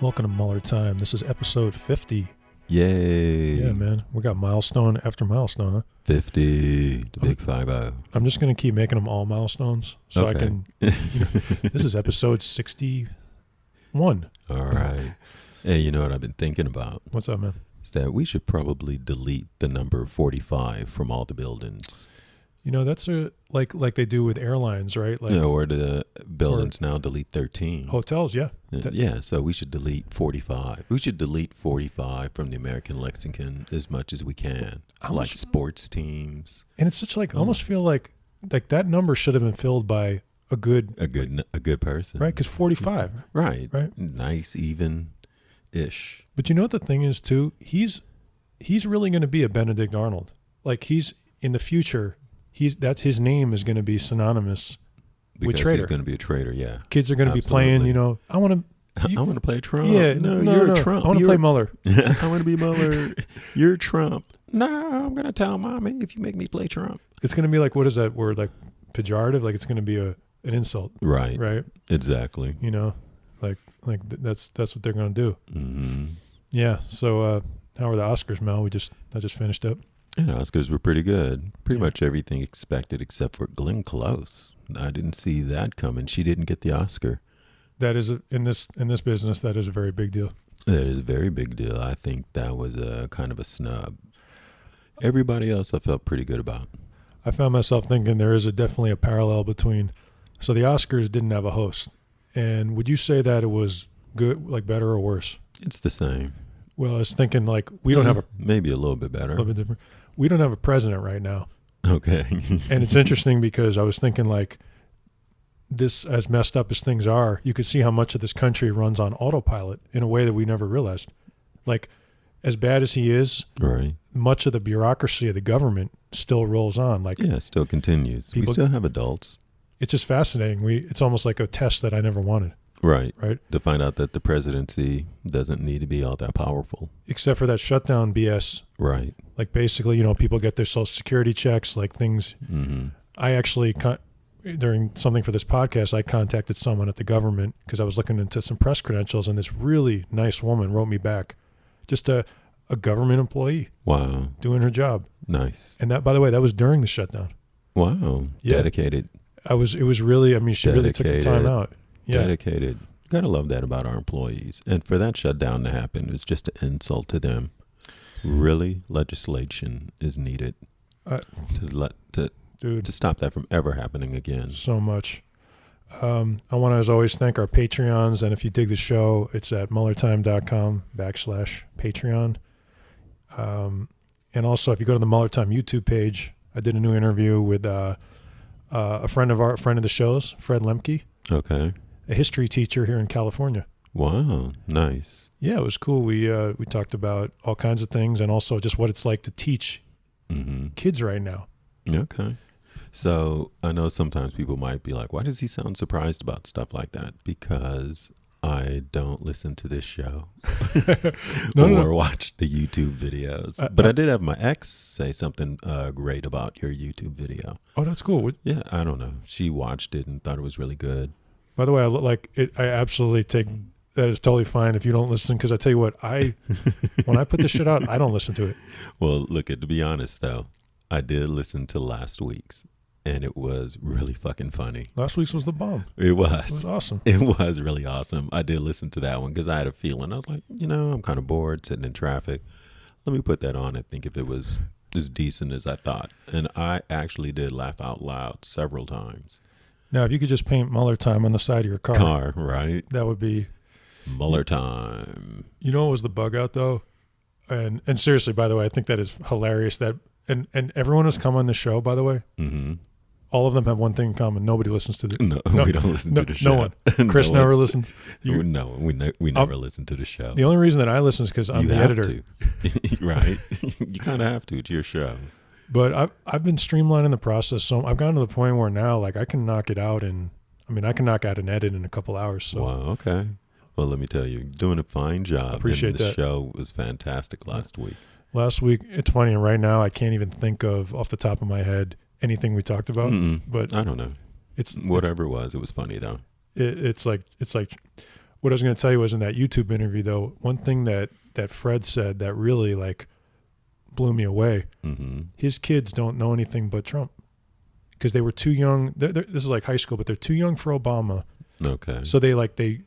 Welcome to Mueller Time. This is episode 50. Yay. Yeah, man. We got milestone after milestone, huh? 50, the big 5-0. I'm just going to keep making them all milestones so Okay. I can, this is episode 61. All right. Hey, you know what I've been thinking about? What's up, man? Is that we should probably delete the number 45 from all the buildings. You know, that's like they do with airlines, right? Like Or the buildings now delete 13. hotels, yeah. Yeah, so we should delete 45. We should delete 45 from the American lexicon as much as we can. Like sports teams. And it's such like, I almost feel like that number should have been filled by a good person. right? Because 45. Right. Right. Nice, even-ish. But you know what the thing is, too? He's really going to be a Benedict Arnold. Like, he's in the future, that's his name is going to be synonymous with traitor. He's going to be a traitor, yeah. Kids are going to be playing, I want to play Trump. Yeah, no, you're Trump. I want to play Mueller. I want to be Mueller. You're Trump. No, I'm going to tell mommy if you make me play Trump. It's going to be like, what is that word? Like pejorative? Like it's going to be an insult. Right. Right. Exactly. That's what they're going to do. Mm-hmm. Yeah. So how are the Oscars, Mel? I just finished up. Yeah, Oscars were pretty good. Pretty much everything expected except for Glenn Close. I didn't see that coming. She didn't get the Oscar. That is in this business. That is a very big deal. That is a very big deal. I think that was a kind of a snub. Everybody else I felt pretty good about. I found myself thinking there is definitely a parallel between. So the Oscars didn't have a host, and would you say that it was good, like better or worse? It's the same. Well, I was thinking like we don't have maybe a little bit better. A little bit different. We don't have a president right now. Okay. And it's interesting because I was thinking like this, as messed up as things are, you could see how much of this country runs on autopilot in a way that we never realized. Like as bad as he is, right, much of the bureaucracy of the government still rolls on. Like yeah, still continues. We still have adults. It's just fascinating. It's almost like a test that I never wanted. Right. Right. To find out that the presidency doesn't need to be all that powerful. Except for that shutdown BS. Right. Like basically, people get their Social Security checks, like things. Mm-hmm. I actually, during something for this podcast, I contacted someone at the government because I was looking into some press credentials, and this really nice woman wrote me back. Just a government employee. Wow. Doing her job. Nice. And that, by the way, that was during the shutdown. Wow. Yeah. Dedicated. It was really, she really took the time out. Yeah. Dedicated. Gotta love that about our employees. And for that shutdown to happen, it's just an insult to them. Really, legislation is needed to stop that from ever happening again. So much. I want to, as always, thank our Patreons. And if you dig the show, it's at MuellerTime.com/Patreon. And also, if you go to the Mueller Time YouTube page, I did a new interview with a friend of the show's, Fred Lemke. Okay. A history teacher here in California. Wow, nice. Yeah, it was cool. We talked about all kinds of things and also just what it's like to teach kids right now. Okay. So I know sometimes people might be like, why does he sound surprised about stuff like that? Because I don't listen to this show or watch the YouTube videos. But I did have my ex say something great about your YouTube video. Oh, that's cool. Yeah, I don't know. She watched it and thought it was really good. By the way, I absolutely take that is totally fine if you don't listen, because I tell you what, when I put this shit out, I don't listen to it. Well, look, to be honest though, I did listen to last week's, and it was really fucking funny. Last week's was the bomb. It was. It was awesome. It was really awesome. I did listen to that one because I had a feeling. I was like, I'm kind of bored sitting in traffic. Let me put that on and think if it was as decent as I thought. And I actually did laugh out loud several times. Now, if you could just paint Mueller Time on the side of your car. Right? That would be Mueller Time. You know what was the bug out though? And seriously, by the way, I think that is hilarious. That and everyone who's come on the show, by the way, all of them have one thing in common. Nobody listens to the No, we don't listen to the show. No one. Chris never listens. We never listen to the show. The only reason that I listen is because I'm the editor. To. Right? You kind of have to. It's your show. But I've been streamlining the process, so I've gotten to the point where now, like, I can knock it out I can knock out an edit in a couple hours. So. Wow, okay. Well, let me tell you, you're doing a fine job. I appreciate that. The show was fantastic last week. Last week, it's funny, and right now I can't even think of, off the top of my head, anything we talked about. But I don't know. Whatever it was funny though. It's like what I was going to tell you was in that YouTube interview, though, one thing that Fred said that really like blew me away. Mm-hmm. His kids don't know anything but Trump because they were too young. This is like high school, but they're too young for Obama. Okay. So they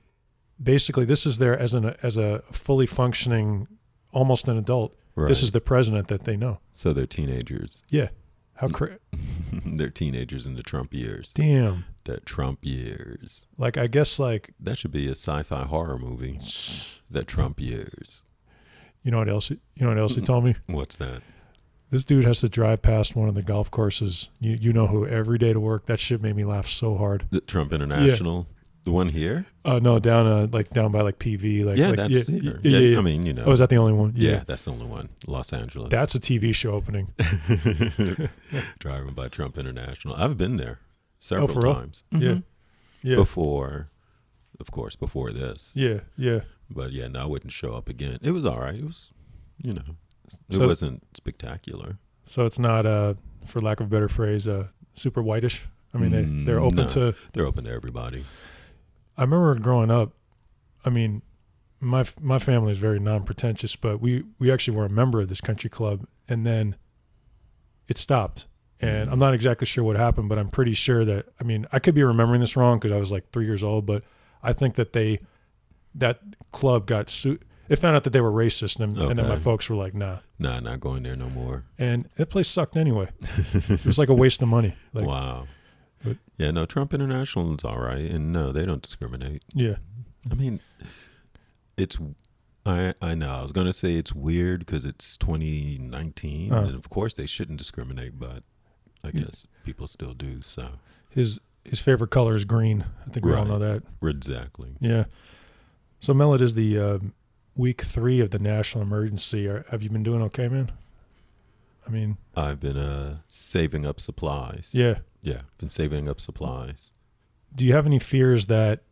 basically, this is their, as a fully functioning, almost an adult. Right. This is the president that they know. So they're teenagers. Yeah. How They're teenagers in the Trump years. Damn. The Trump years. Like, I guess like, That should be a sci-fi horror movie. The Trump years. you know what else he told me? What's that? This dude has to drive past one of the golf courses. You know who, every day to work. That shit made me laugh so hard. The Trump International? Yeah. The one here? No, down by like PV. That's here. Yeah. I mean, you know. Oh, is that the only one? Yeah, that's the only one. Los Angeles. That's a TV show opening. Driving by Trump International. I've been there several times. Mm-hmm. Yeah. Before this. Yeah. But yeah, no, I wouldn't show up again. It was all right. It was, you know, it wasn't spectacular. So it's not, for lack of a better phrase, super whitish. I mean, they're open to. They're open to everybody. I remember growing up. I mean, my family is very non-pretentious, but we actually were a member of this country club, and then it stopped. And I'm not exactly sure what happened, but I'm pretty sure that, I mean, I could be remembering this wrong because I was like 3 years old, but I think that that club got sued. They found out that they were racist, and then my folks were like, nah, not going there no more. And that place sucked anyway. It was like a waste of money. Like, wow. Yeah, no, Trump International is all right, and no, they don't discriminate. Yeah. I mean, I know. I was going to say it's weird because it's 2019, and of course they shouldn't discriminate, but I guess people still do, so. His favorite color is green. I think we all know that. Exactly. Yeah. So, Mel, it is the week 3 of the national emergency. Have you been doing okay, man? I mean, I've been saving up supplies. Yeah. Yeah, been saving up supplies. Do you have any fears that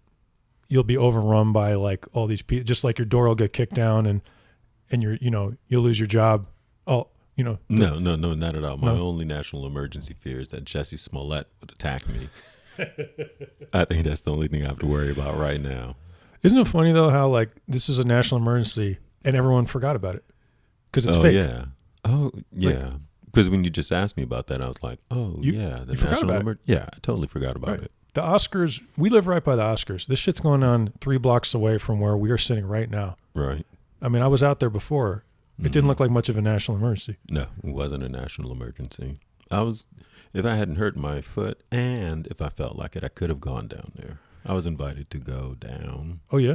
you'll be overrun by like all these people, just like your door will get kicked down and you'll lose your job? Oh, No, not at all. My only national emergency fear is that Jussie Smolett would attack me. I think that's the only thing I have to worry about right now. Isn't it funny though how like this is a national emergency and everyone forgot about it because it's fake? Yeah. Oh yeah. Because when you just asked me about that, I was like, the national emergency. Yeah, I totally forgot about it. The Oscars, we live right by the Oscars. This shit's going on 3 blocks away from where we are sitting right now. Right. I mean, I was out there before. It didn't look like much of a national emergency. No, it wasn't a national emergency. If I hadn't hurt my foot and if I felt like it, I could have gone down there. I was invited to go down. Oh, yeah?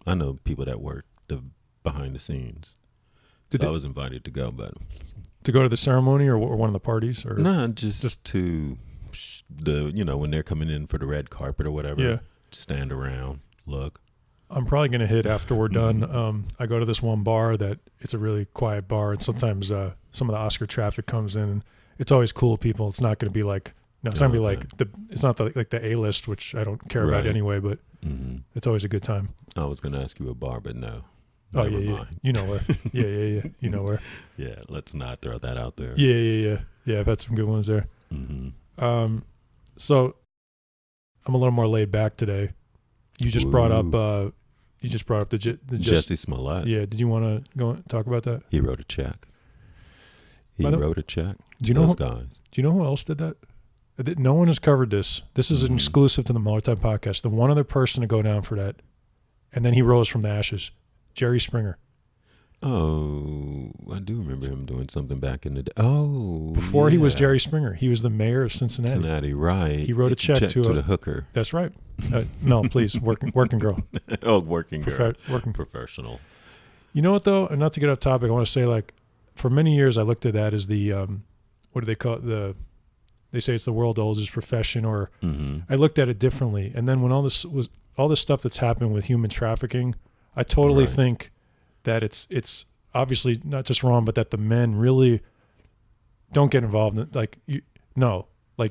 I know people that work behind the scenes. I was invited to go, but... To go to the ceremony or one of the parties? Or no, just to when they're coming in for the red carpet or whatever. Yeah. Stand around, look. I'm probably going to hit after we're done. I go to this one bar that it's a really quiet bar, and sometimes some of the Oscar traffic comes in, and it's always cool people. It's not going to be like it's not going to be like it's not like the A-list, which I don't care about anyway, but it's always a good time. I was going to ask you a bar, but no. Oh, yeah. You know where. Yeah. You know where. Yeah, let's not throw that out there. Yeah. Yeah, I've had some good ones there. So I'm a little more laid back today. You just brought up the Jussie Smolett. Yeah, did you want to go and talk about that? He wrote a check. Do you know those guys? Do you know who else did that? No one has covered this. This is an exclusive to the Mueller Time podcast. The one other person to go down for that, and then he rose from the ashes. Jerry Springer. Oh, I do remember him doing something back in the day. Oh, before he was Jerry Springer, he was the mayor of Cincinnati. Cincinnati, right? He wrote a check to the hooker. That's right. No, please, working girl. Oh, working girl. Working professional. You know what though? And not to get off topic, I want to say like, for many years I looked at that as the what do they call it? They say it's the world's oldest profession, or I looked at it differently. And then when all this stuff that's happened with human trafficking, I totally think that it's obviously not just wrong, but that the men really don't get involved in it.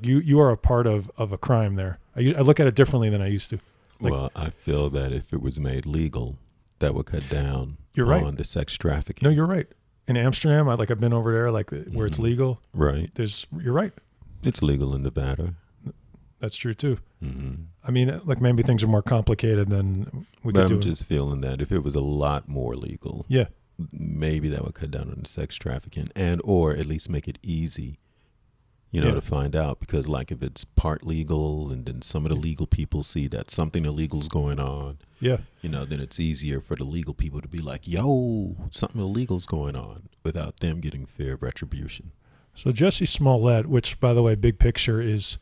You are a part of a crime there. I look at it differently than I used to. Well, I feel that if it was made legal, that would cut down on the sex trafficking. No, you're right. In Amsterdam, I've been over there, where it's legal. Right. You're right. It's legal in Nevada. That's true too. Mm-hmm. I mean, like maybe things are more complicated than we But could do. I'm just feeling that if it was a lot more legal, Yeah. maybe that would cut down on the sex trafficking and or at least make it easy, Yeah. to find out. Because like if it's part legal and then some of the legal people see that something illegal's going on, Yeah. then it's easier for the legal people to be like, yo, something illegal's going on without them getting fear of retribution. So Jussie Smolett, which by the way, big picture is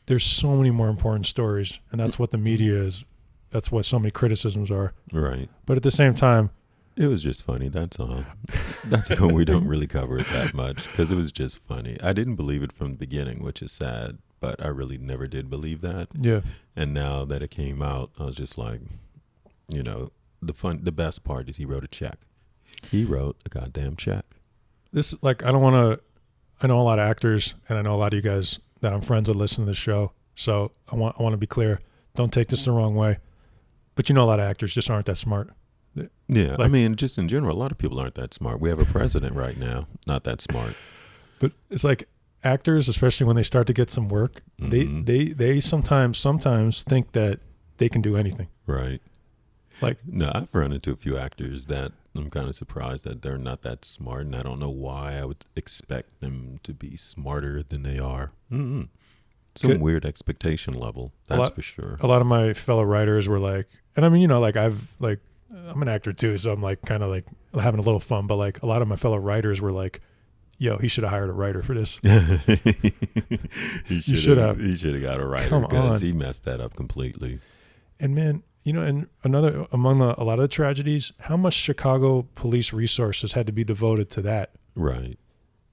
there's so many more important stories, and that's what the media is. That's what so many criticisms are. Right. But at the same time, It was just funny. That's all. That's how we don't really cover it that much because it was just funny. I didn't believe it from the beginning, which is sad, but I really never did believe that. yeah. And now that it came out, I was just like, the best part is he wrote a check. He wrote a goddamn check. This like I don't want to. I know a lot of actors, and I know a lot of you guys that I'm friends with listen to this show. So I want to be clear. Don't take this the wrong way. But a lot of actors just aren't that smart. Yeah, Like- I mean, just in general, a lot of people aren't that smart. We have a president right now, not that smart. But it's like actors, especially when they start to get some work, Mhm. they sometimes think that they can do anything. Right. Like No, I've run into a few actors that I'm kind of surprised that they're not that smart, and I don't know why I would expect them to be smarter than they are. Mm-mm. Some Good. weird expectation level, that's lot- for sure. a lot of my fellow writers were like, and I mean, like I'm an actor too, so I'm like kind of like having a little fun. But like a lot of my fellow writers were like, "Yo, he should have hired a writer for this." He should have. He should have got a writer Come because on. he messed that up completely. And man, and another among a lot of the tragedies, how much Chicago police resources had to be devoted to that? Right.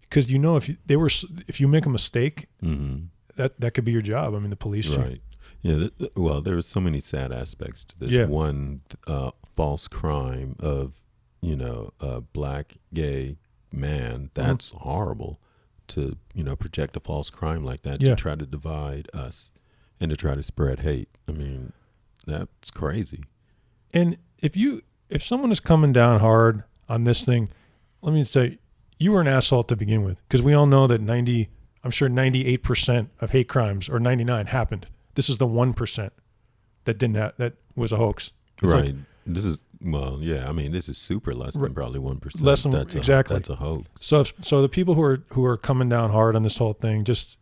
Because if you make a mistake, Mm-hmm. that could be your job. I mean, the police chief. Right. Yeah. Well, there were so many sad aspects to this. Yeah. One false crime of, a black gay man. That's horrible to, project a false crime like that Yeah. to try to divide us and to try to spread hate. I mean, that's crazy. And if someone is coming down hard on this thing, let me say, you were an asshole to begin with, because we all know that 98% of hate crimes, or 99, happened. This is the 1% that didn't that was a hoax. It's Right. like- This is, I mean, this is super less than probably 1%. Less than- that's exactly. That's a hoax. so the people who are coming down hard on this whole thing, just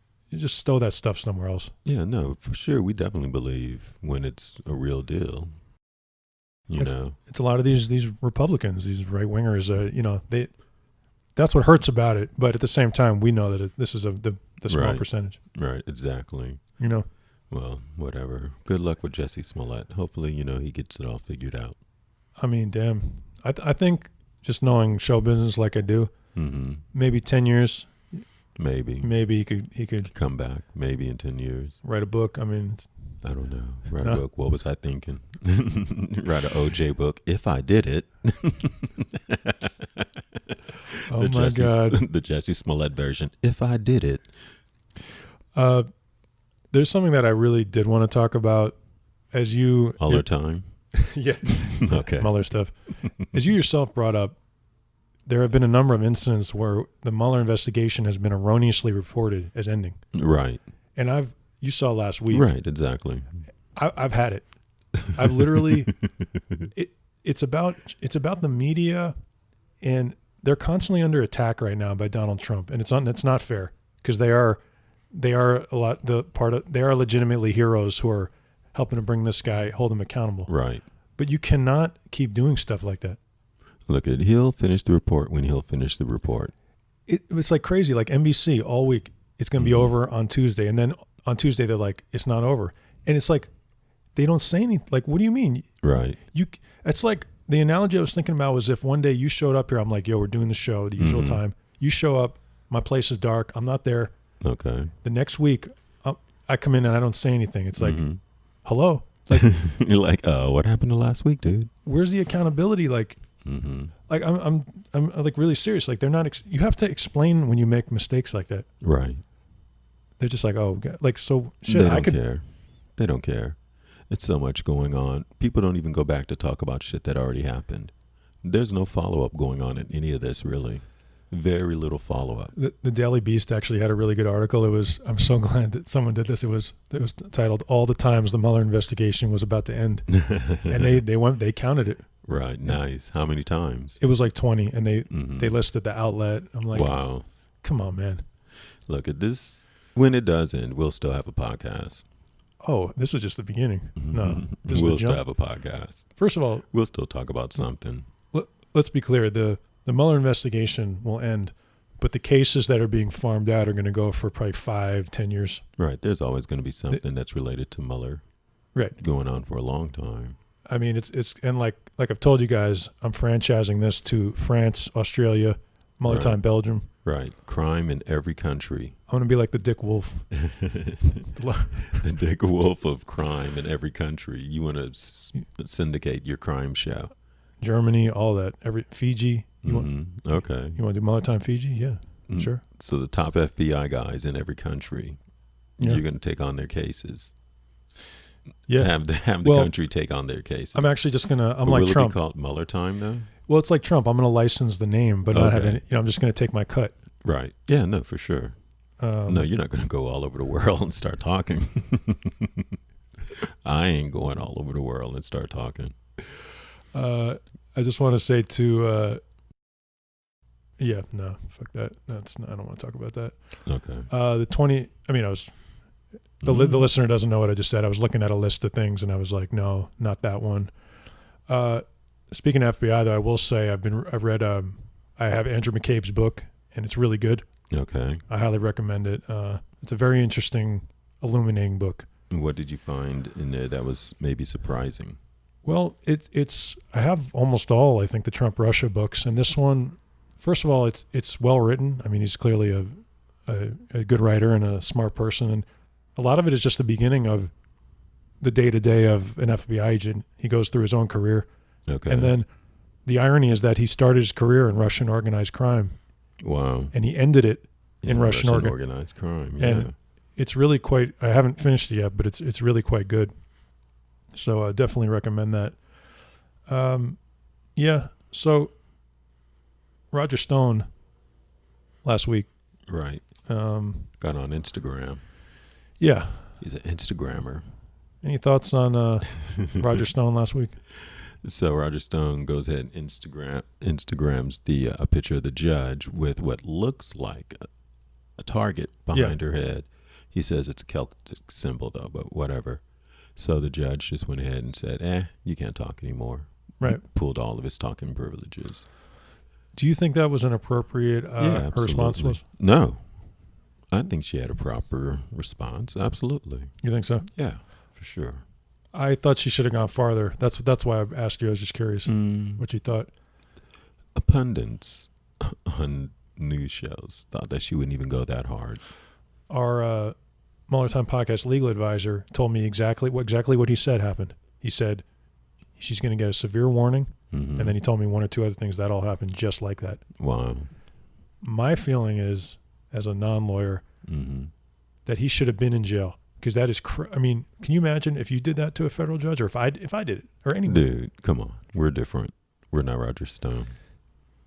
stow that stuff somewhere else. Yeah, no, for sure. We definitely believe when it's a real deal. It's a lot of these Republicans, these right wingers. That's what hurts about it. But at the same time, we know that this is the small Right. percentage. Right, exactly. Well, whatever. Good luck with Jussie Smollett. Hopefully, he gets it all figured out. I mean, damn. I think just knowing show business like I do, Mm-hmm. maybe 10 years, Maybe he could come back. Maybe in 10 years. write a book. I mean, I don't know. Write No. a book. What was I thinking? Write an OJ book. If I did it. oh my God. The Jussie Smollett version. If I did it. There's something that I really did want to talk about as you... All our time. yeah. Okay. Mueller stuff. As you yourself brought up, there have been a number of incidents where the Mueller investigation has been erroneously reported as ending. Right. And you saw last week. Right, exactly. I've had it. I've literally, it's about the media, and they're constantly under attack right now by Donald Trump. And it's not fair, because they are legitimately heroes who are helping to bring this guy, hold him accountable. Right. But you cannot keep doing stuff like that. Look, he'll finish the report when he'll finish the report. It's like crazy. Like NBC all week, it's going to be over on Tuesday. And then on Tuesday, they're like, it's not over. And it's like, they don't say anything. Like, what do you mean? Right. It's like the analogy I was thinking about was if one day you showed up here, I'm like, yo, we're doing the show, the usual time. You show up, my place is dark, I'm not there. Okay. The next week, I come in and I don't say anything. It's like, hello? Like, you're like, what happened to last week, dude? Where's the accountability? Like, like I'm like really serious. Like, they're not. You have to explain when you make mistakes like that. Right. They're just like, oh, God. Like, so shit. They don't care. They don't care. It's so much going on. People don't even go back to talk about shit that already happened. There's no follow up going on in any of this, really. very little follow-up. The Daily Beast actually had a really good article. I'm so glad that someone did this. It was titled "All the Times the Mueller Investigation Was About to End," and they counted it. Right, nice. How many times? It was like 20, and they listed the outlet. I'm like, wow, come on, man. Look at this. When it does end, we'll still have a podcast. Oh, this is just the beginning. No, this we'll is still have a podcast. First of all, we'll still talk about something. Let's be clear. The Mueller investigation will end, but the cases that are being farmed out are going to go for probably 5-10 years. Right. There's always going to be something that's related to Mueller. Right. Going on for a long time. I mean, it's and like I've told you guys, I'm franchising this to France, Australia, Mueller time, Belgium. Right. Crime in every country. I'm going to be like the Dick Wolf. The Dick Wolf of crime in every country. You want to syndicate your crime show. Germany, all that. Fiji. Okay. You want to do Mueller time Fiji? Yeah, sure. So the top FBI guys in every country, you're going to take on their cases. Yeah. Have the country take on their cases. I'm actually just going to, like Trump. Will it be called Mueller time though? Well, it's like Trump. I'm going to license the name, but not have any, I'm just going to take my cut. Right. Yeah, no, for sure. No, you're not going to go all over the world and start talking. I ain't going all over the world and start talking. I just want to say to, fuck that. I don't want to talk about that. Okay. The listener doesn't know what I just said. I was looking at a list of things and I was like, no, not that one. Speaking of FBI though, I will say I have Andrew McCabe's book and it's really good. Okay. I highly recommend it. It's a very interesting, illuminating book. What did you find in there that was maybe surprising? Well, I have almost all, I think, the Trump-Russia books. And this one, first of all, it's well written. I mean, he's clearly a good writer and a smart person. And a lot of it is just the beginning of the day-to-day of an FBI agent. He goes through his own career. Okay. And then the irony is that he started his career in Russian organized crime. Wow. And he ended it in Russian organized crime. Yeah. And it's really quite, I haven't finished it yet, but it's really quite good. So I definitely recommend that. So Roger Stone last week. Right. Got on Instagram. Yeah. He's an Instagrammer. Any thoughts on Roger Stone last week? So Roger Stone goes ahead and Instagrams a picture of the judge with what looks like a target behind her head. He says it's a Celtic symbol though, but whatever. So the judge just went ahead and said, you can't talk anymore. Right. Pulled all of his talking privileges. Do you think that was an appropriate her response was? No. I think she had a proper response. Absolutely. You think so? Yeah, for sure. I thought she should have gone farther. That's why I asked you. I was just curious what you thought. Pundits on news shows thought that she wouldn't even go that hard. Our Mueller Time Podcast legal advisor told me exactly what he said happened. He said she's going to get a severe warning, and then he told me one or two other things that all happened just like that. Wow. My feeling is, as a non-lawyer, that he should have been in jail. Because that is, I mean, can you imagine if you did that to a federal judge, or if I did it, or anyone? Dude, come on, we're different. We're not Roger Stone.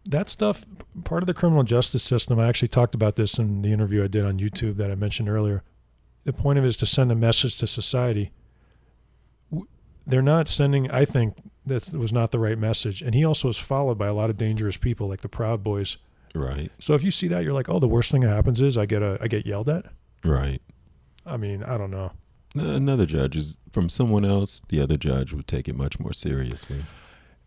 That stuff, part of the criminal justice system. I actually talked about this in the interview I did on YouTube that I mentioned earlier. The point of it is to send a message to society. They're not sending. I think that was not the right message. And he also was followed by a lot of dangerous people, like the Proud Boys. Right. So if you see that, you're like, oh, the worst thing that happens is I get yelled at. Right. I mean, I don't know. Another judge is from someone else. The other judge would take it much more seriously.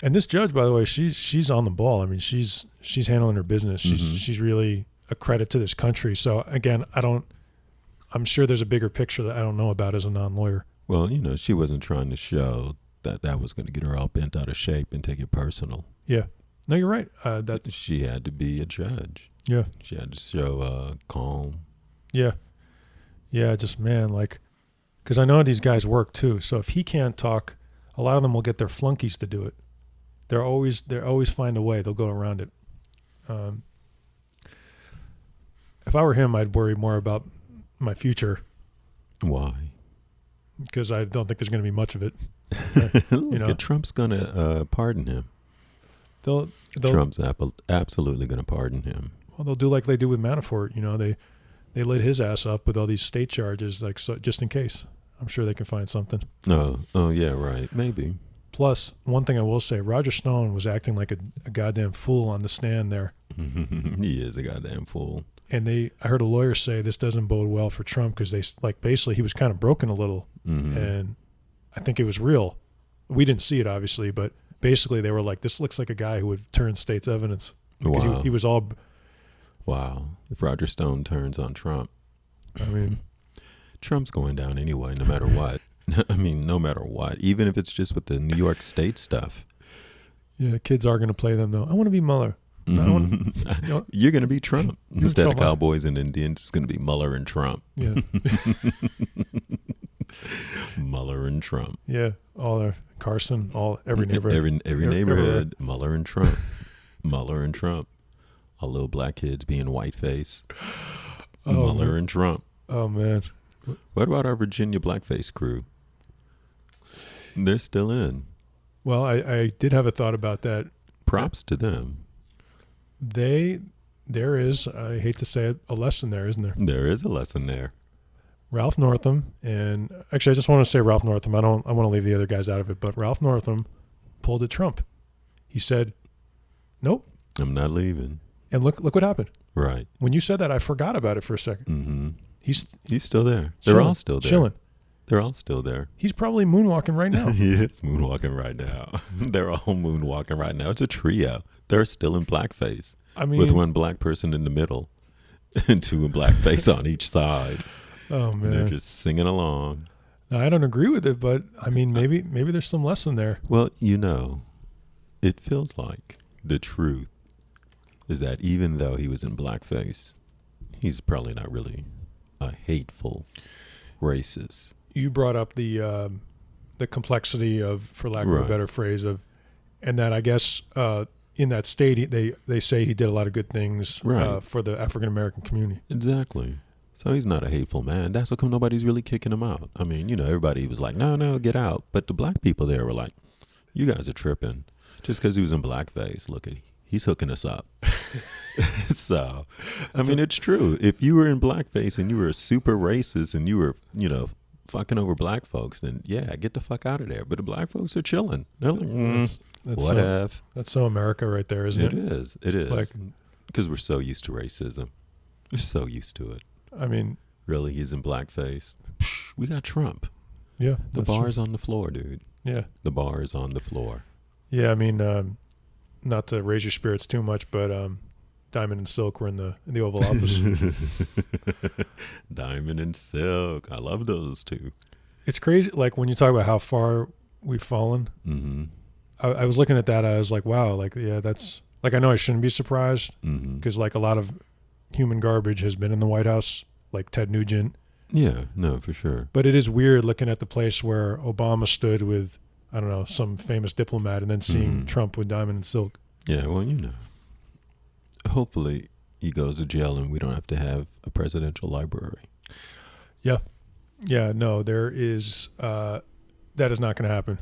And this judge, by the way, she's on the ball. I mean, she's handling her business. She's really a credit to this country. So again, I'm sure there's a bigger picture that I don't know about as a non-lawyer. Well, she wasn't trying to show that was going to get her all bent out of shape and take it personal. Yeah. No, you're right. That she had to be a judge. Yeah. She had to show calm. Yeah. Yeah, just, man, because I know these guys work too. So if he can't talk, a lot of them will get their flunkies to do it. They always find a way. They'll go around it. If I were him, I'd worry more about my future. Why? Because I don't think there's going to be much of it. Trump's going to pardon him. They'll Trump's absolutely going to pardon him. they'll do like they do with Manafort. They lit his ass up with all these state charges, like, so just in case. I'm sure they can find something. Oh yeah, right. Maybe. Plus, one thing I will say, Roger Stone was acting like a goddamn fool on the stand there. He is a goddamn fool. And I heard a lawyer say this doesn't bode well for Trump because basically he was kind of broken a little. Mm-hmm. And I think it was real. We didn't see it, obviously, but basically they were like, this looks like a guy who would turn state's evidence. Because Wow. he was all... Wow. If Roger Stone turns on Trump, I mean... Trump's going down anyway, no matter what. I mean, no matter what. Even if it's just with the New York State stuff. Yeah, kids are going to play them, though. I want to be Mueller. No, You're going to be Trump. Instead Trump. of Cowboys and Indians, it's going to be Mueller and Trump. Yeah. Mueller and Trump. Yeah, all the Carson, every neighborhood. Every neighborhood, Mueller and Trump. Mueller and Trump. All little black kids being whiteface. Mueller and Trump. Oh, man. What about our Virginia blackface crew? They're still in. Well, I did have a thought about that. Props to them. There is, I hate to say it, a lesson there, isn't there? There is a lesson there. Ralph Northam, and actually I just want to say Ralph Northam. I want to leave the other guys out of it, but Ralph Northam pulled a Trump. He said, nope. I'm not leaving. And look what happened. Right. When you said that, I forgot about it for a second. Mm-hmm. He's still there. They're all still there. Chilling. They're all still there. He's probably moonwalking right now. He is moonwalking right now. They're all moonwalking right now. It's a trio. They're still in blackface. I mean, with one black person in the middle and two in blackface on each side. Oh, man. They're just singing along. Now, I don't agree with it, but I mean, maybe there's some lesson there. Well, it feels like the truth is that even though he was in blackface, he's probably not really a hateful racist. You brought up the complexity of, for lack of a better phrase, and that I guess in that state they say he did a lot of good things for the African American community. Exactly. So he's not a hateful man. That's how come nobody's really kicking him out. I mean, everybody was like, no, get out. But the black people there were like, you guys are tripping. Just because he was in blackface, look at he's hooking us up. So, I mean, it's true. If you were in blackface and you were super racist and you were, fucking over black folks, then yeah, get the fuck out of there. But the black folks are chilling. They're like, whatever. That's so America right there, isn't it? It is. Like, because we're so used to racism. We're so used to it. I mean, really, he's in blackface. We got Trump. Yeah. The bar is on the floor, dude. Yeah. The bar is on the floor. Yeah, I mean, not to raise your spirits too much, but Diamond and Silk were in the Oval Office. Diamond and Silk. I love those two. It's crazy. Like when you talk about how far we've fallen, mm-hmm. I was looking at that. I was like, wow, like, yeah, that's like, I know I shouldn't be surprised because like a lot of human garbage has been in the White House, like Ted Nugent. Yeah, no, for sure. But it is weird looking at the place where Obama stood with, I don't know, some famous diplomat and then seeing Trump with Diamond and Silk. Yeah, well, hopefully he goes to jail and we don't have to have a presidential library. Yeah. Yeah, no, there is, that is not going to happen.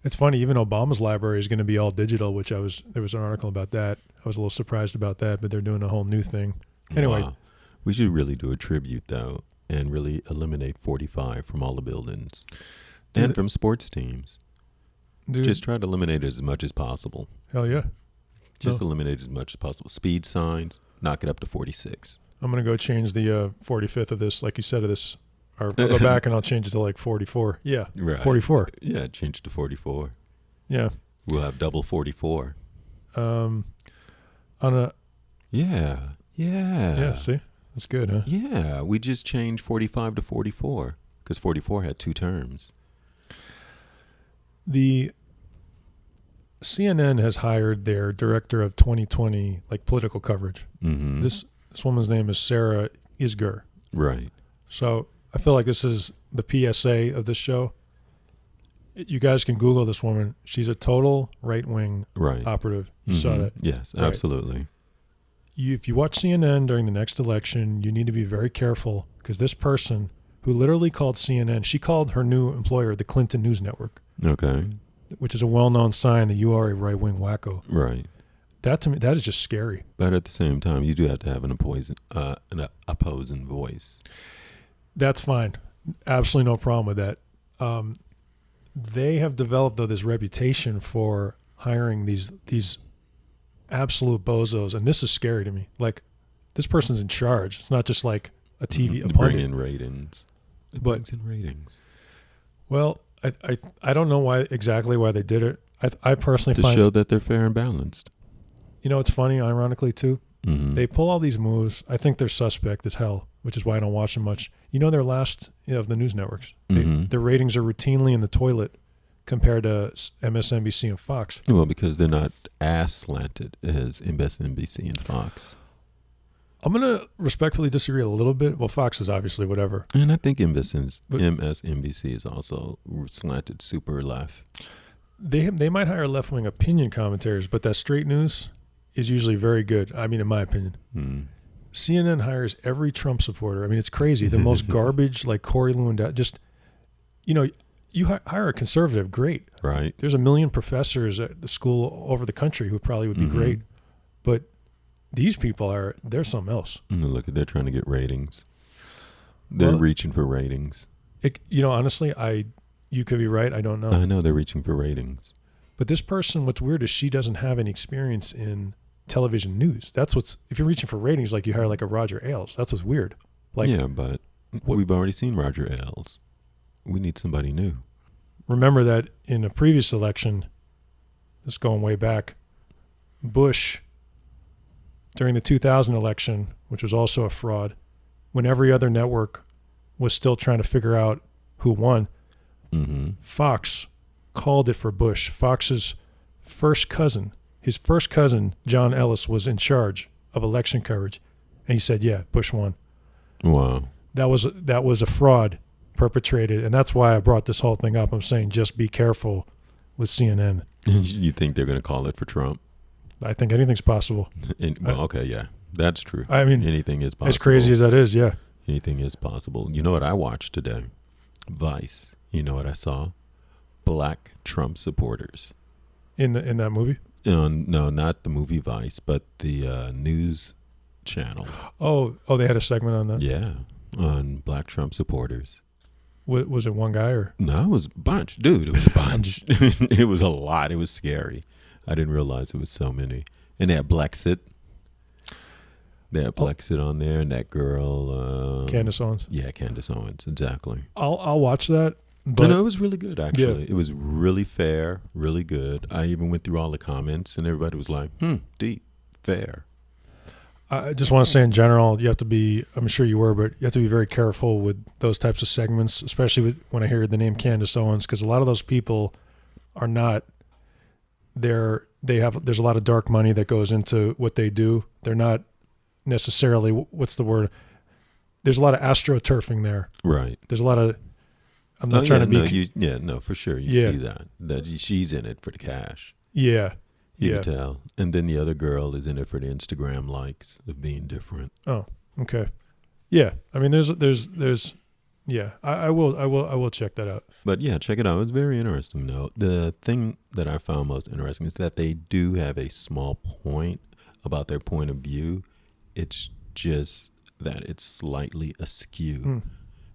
It's funny, even Obama's library is going to be all digital, which there was an article about that. I was a little surprised about that, but they're doing a whole new thing. Anyway. Wow. We should really do a tribute, though, and really eliminate 45 from all the buildings and from sports teams. Dude, just try to eliminate it as much as possible. Hell yeah. Just eliminate it as much as possible. Speed signs, knock it up to 46. I'm going to go change the 45th of this, like you said, of this. Or I'll go back and I'll change it to like 44. Yeah. Right. 44. Yeah, change it to 44. Yeah. We'll have double 44. On a... Yeah. Yeah, see? That's good, huh? Yeah, we just changed 45 to 44 because 44 had 2 terms. The CNN has hired their director of 2020, like political coverage. Mm-hmm. This woman's name is Sarah Isgur. Right. So I feel like this is the PSA of this show. You guys can Google this woman. She's a total right-wing operative. You saw that? Yes, absolutely. If you watch CNN during the next election, you need to be very careful because this person who literally called CNN, she called her new employer the Clinton News Network. Okay. Which is a well-known sign that you are a right-wing wacko. Right. that to me, that is just scary. But at the same time, you do have to have an opposing voice. That's fine. Absolutely no problem with that. They have developed, though, this reputation for hiring these absolute bozos, and this is scary to me. Like, this person's in charge. It's not just like a TV Bring pundit. in ratings. It But- brings in ratings. Well, I don't know why they did it. I personally To find, show that they're fair and balanced. it's funny, ironically too. Mm-hmm. They pull all these moves. I think they're suspect as hell, which is why I don't watch them much. Their last of the news networks. Their ratings are routinely in the toilet compared to MSNBC and Fox. Well, because they're not as slanted as MSNBC and Fox. I'm going to respectfully disagree a little bit. Well, Fox is obviously whatever. And I think MSNBC is also slanted super left. They might hire left-wing opinion commentators, but that straight news is usually very good. I mean, in my opinion. CNN hires every Trump supporter. I mean, it's crazy. The most garbage, like Corey Lewandowski. Just, you hire a conservative, great. Right. There's a million professors at the school over the country who probably would be great. But these people they're something else. Look, they're trying to get ratings. They're reaching for ratings. Honestly, you could be right. I don't know. I know they're reaching for ratings. But this person, what's weird is she doesn't have any experience in television news. If you're reaching for ratings, like you hire like a Roger Ailes, that's what's weird. Like, yeah, but we've already seen Roger Ailes. We need somebody new. Remember that in a previous election, this is going way back, Bush, during the 2000 election, which was also a fraud, when every other network was still trying to figure out who won, Fox called it for Bush. Fox's first cousin, John Ellis, was in charge of election coverage, and he said, "Yeah, Bush won." Wow, that was a fraud perpetrated, and that's why I brought this whole thing up. I'm saying just be careful with CNN. You think they're going to call it for Trump? I think anything's possible. Okay, yeah, that's true. I mean, anything is possible. As crazy as that is, yeah. Anything is possible. You know what I watched today? Vice. You know what I saw? Black Trump supporters. In that movie? No, not the movie Vice, but the news channel. Oh, they had a segment on that? Yeah, on Black Trump supporters. Was it one guy or? No, it was a bunch. Dude, it was a bunch. It was a lot. It was scary. I didn't realize it was so many. And they had Blexit. They had Blexit on there, and that girl. Candace Owens. Yeah, Candace Owens, exactly. I'll watch that. But no, it was really good, actually. Yeah. It was really fair, really good. I even went through all the comments, and everybody was like, deep, fair. I just want to say in general, you have to be, I'm sure you were, but you have to be very careful with those types of segments, especially when I hear the name Candace Owens, because a lot of those people are not, there's a lot of dark money that goes into what they do. They're not necessarily, what's the word? There's a lot of astroturfing there. Right. There's a lot of, I'm not trying to be. For sure. You see that she's in it for the cash. Yeah. You can tell. And then the other girl is in it for the Instagram likes of being different. Oh, okay. Yeah. I mean, there's yeah, I will check that out. But yeah, check it out. It's very interesting though. The thing that I found most interesting is that they do have a small point about their point of view. It's just that it's slightly askew.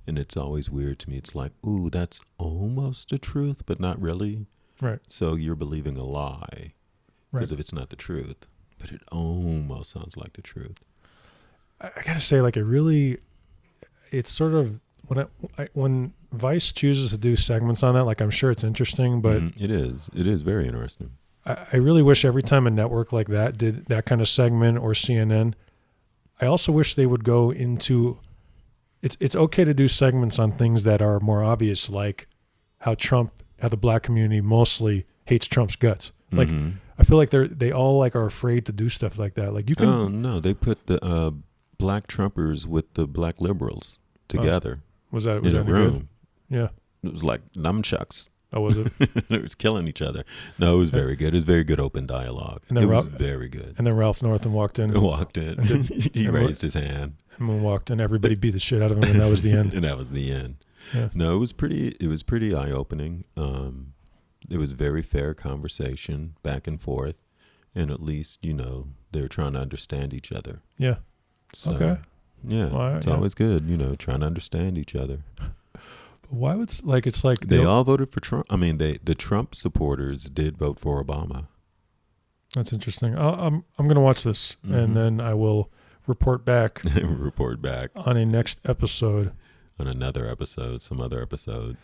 And it's always weird to me. It's like, ooh, that's almost the truth, but not really. Right. So you're believing a lie. Because if it's not the truth, but it almost sounds like the truth. I gotta say, like, it's sort of when Vice chooses to do segments on that, like, I'm sure it's interesting, but it is very interesting. I really wish every time a network like that did that kind of segment, or CNN, I also wish they would go into. It's okay to do segments on things that are more obvious, like how the black community mostly hates Trump's guts. Like, I feel like they all like are afraid to do stuff like that. Like, you can. Oh no, they put the black Trumpers with the black liberals together. Was that in a room? Good? Yeah, it was like nunchucks. Oh, was it? It was killing each other. No, it was very good. It was very good open dialogue. And then it was very good. And then Ralph Northam walked in. He raised his hand. And moonwalked, and everybody beat the shit out of him, and that was the end. And that was the end. Yeah. No, it was pretty eye-opening. It was very fair conversation, back and forth, And at least, they're trying to understand each other. Yeah. So, Okay. Yeah. Well, it's always good, trying to understand each other. But why would it's like they all voted for Trump. I mean, the Trump supporters did vote for Obama. That's interesting. I'm going to watch this, and then I will report back. Report back on a next episode. On another episode, some other episode.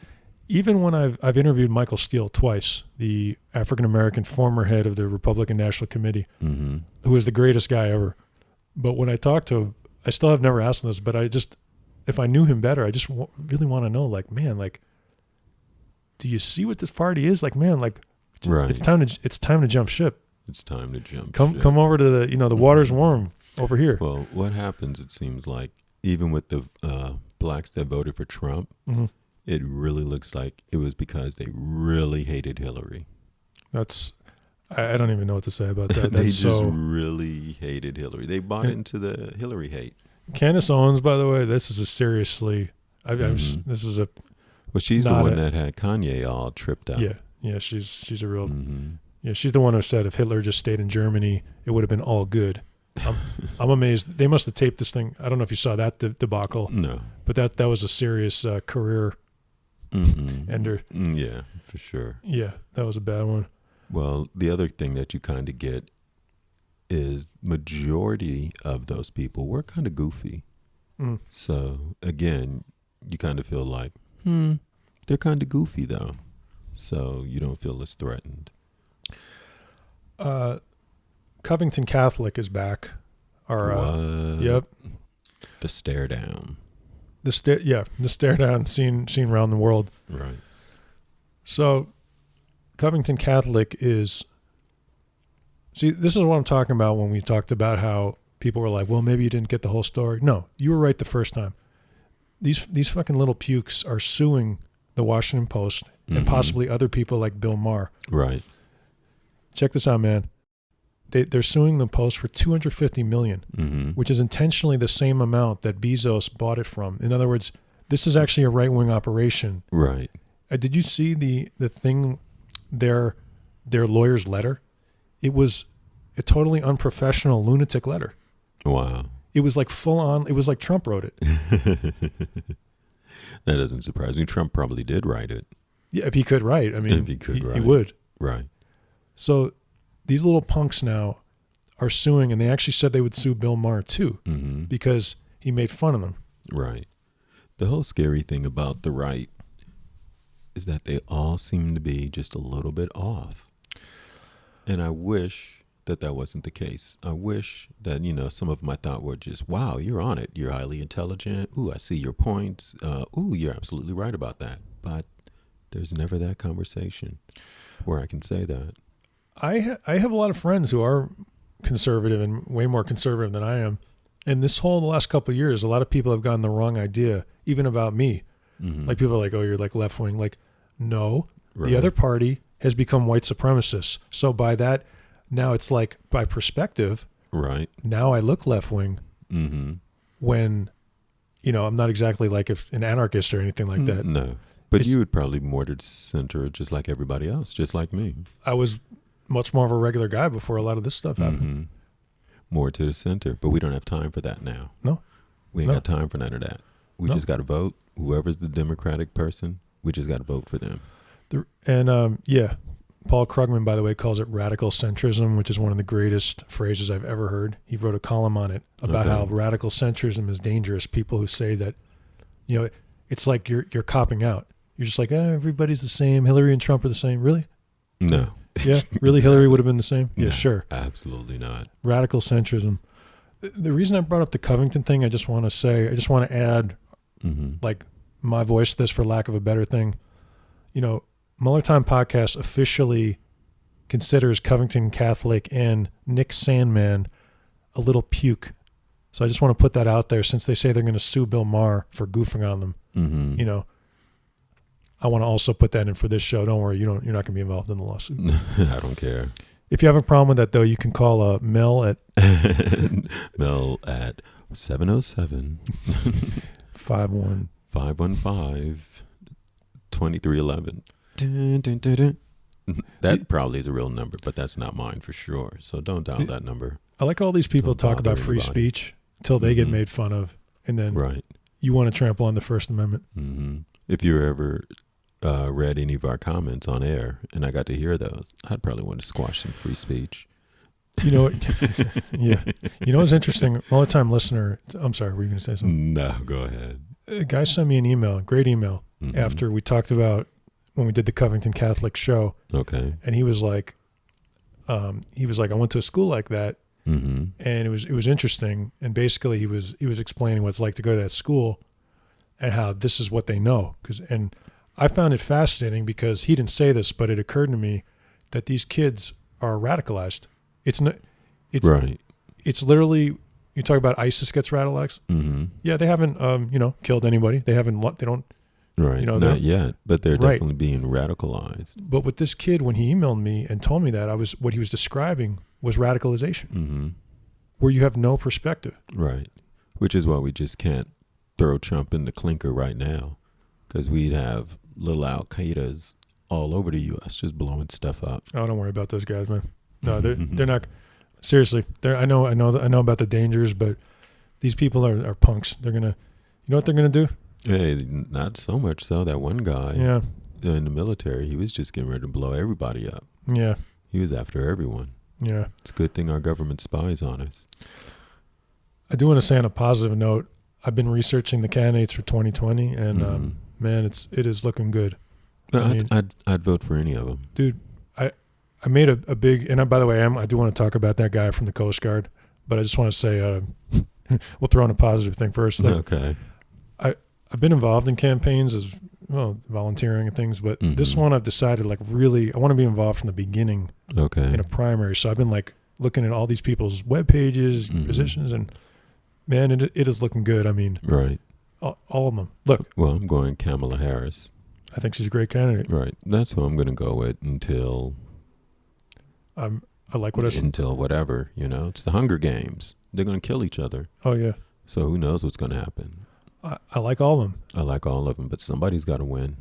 Even when I've interviewed Michael Steele twice, the African-American former head of the Republican National Committee, who is the greatest guy ever. But when I talked to him, I still have never asked him this, but if I knew him better, I just really want to know, like, man, like, do you see what this party is? Like, man, like, right. It's time to jump ship. It's time to jump ship. Come over to the water's warm over here. Well, what happens, it seems like, even with the blacks that voted for Trump, it really looks like it was because they really hated Hillary. I don't even know what to say about that. They just really hated Hillary. They bought into the Hillary hate. Candace Owens, by the way, this is a seriously. This is a. Well, she's the one that had Kanye all tripped out. Yeah, she's a real. Yeah, she's the one who said if Hitler just stayed in Germany, it would have been all good. I'm amazed. They must have taped this thing. I don't know if you saw that debacle. No, but that was a serious career ender. Yeah, for sure. Yeah, that was a bad one. Well, the other thing that you kind of get is majority of those people were kind of goofy. So again, you kind of feel like, they're kind of goofy though. So you don't feel as threatened. Covington Catholic is back. Yep. The stare down. The stare down seen around the world. Right. So Covington Catholic is, see, this is what I'm talking about when we talked about how people were like, well, maybe you didn't get the whole story. No, you were right the first time. These fucking little pukes are suing the Washington Post and possibly other people like Bill Maher. Right. Check this out, man. They're suing the Post for $250 million, which is intentionally the same amount that Bezos bought it from. In other words, this is actually a right-wing operation. Right. Did you see the thing, their lawyer's letter? It was a totally unprofessional lunatic letter. Wow. It was like full on. It was like Trump wrote it. That doesn't surprise me. Trump probably did write it. Yeah, if he could write. I mean, if he could write. He would. Right. So these little punks now are suing, and they actually said they would sue Bill Maher too, because he made fun of them. Right. The whole scary thing about the right is that they all seem to be just a little bit off. And I wish that wasn't the case. I wish that, some of them I thought were just, wow, you're on it. You're highly intelligent. Ooh, I see your points. Ooh, you're absolutely right about that. But there's never that conversation where I can say that. I have a lot of friends who are conservative and way more conservative than I am. And the last couple of years, a lot of people have gotten the wrong idea, even about me. Like people are like, oh, you're like left wing. Like, no, right. The other party has become white supremacists. So by that, now it's like by perspective. Right. Now I look left wing when, I'm not exactly like an anarchist or anything like that. No, but you would probably be more to the center, just like everybody else, just like me. I was much more of a regular guy before a lot of this stuff happened. More to the center, but we don't have time for that now. No. We ain't got time for none of that. We just got to vote. Whoever's the Democratic person, we just got to vote for them. Paul Krugman, by the way, calls it radical centrism, which is one of the greatest phrases I've ever heard. He wrote a column on it about how radical centrism is dangerous. People who say that, it's like you're copping out. You're just like, everybody's the same. Hillary and Trump are the same. Really? No. Yeah, really? Hillary would have been the same? Yeah, no, sure. Absolutely not. Radical centrism. The reason I brought up the Covington thing, I just want to add, like, my voice to this, for lack of a better thing. Mueller Time Podcast officially considers Covington Catholic and Nick Sandman a little puke. So I just want to put that out there, since they say they're going to sue Bill Maher for goofing on them. I want to also put that in for this show. Don't worry, you're not going to be involved in the lawsuit. I don't care. If you have a problem with that, though, you can call Mel at 707 515 2311. Dun, dun, dun, dun. That probably is a real number, but that's not mine for sure. So don't dial that number. I like all these people Don't talk about bother free anybody. speech till they get made fun of, and then Right. you want to trample on the First Amendment. Mm-hmm. If you ever read any of our comments on air, and I got to hear those, I'd probably want to squash some free speech. You know, yeah. You know what's interesting? Long-time listener. I'm sorry, were you going to say something? No, go ahead. A guy sent me an email, great email, after we talked about when we did the Covington Catholic show. Okay. And he was like, I went to a school like that, and it was interesting. And basically, he was explaining what it's like to go to that school, and how this is what they know. And I found it fascinating because he didn't say this, but it occurred to me that these kids are radicalized. It's right. It's literally, you talk about ISIS gets radicalized. Yeah, they haven't killed anybody. They don't. Right. Not yet, but they're definitely being radicalized. But with this kid, when he emailed me and told me that, what he was describing was radicalization, where you have no perspective. Right. Which is why we just can't throw Trump in the clinker right now, because we'd have little Al-Qaedas all over the U.S. just blowing stuff up. Oh, don't worry about those guys, man. No, they're not. Seriously, I know about the dangers, but these people are punks. They're gonna, you know what they're gonna do? Hey, not so much so. That one guy, in the military, he was just getting ready to blow everybody up. Yeah, he was after everyone. Yeah, it's a good thing our government spies on us. I do want to say on a positive note, I've been researching the candidates for 2020, and man, it is looking good. I'd vote for any of them, dude. I made a big, and by the way, I do want to talk about that guy from the Coast Guard, but I just want to say, we'll throw in a positive thing first. Okay. I've been involved in campaigns as well, volunteering and things, but this one I've decided really, I want to be involved from the beginling. Okay. In a primary. So I've been looking at all these people's web pages, positions, and man, it is looking good. I mean, right. All of them. Look. Well, I'm going Kamala Harris. I think she's a great candidate. Right. That's who I'm going to go with until. I like what I said. Until whatever, it's the Hunger Games. They're going to kill each other. Oh yeah. So who knows what's going to happen? I like all of them. I like all of them, but somebody's got to win.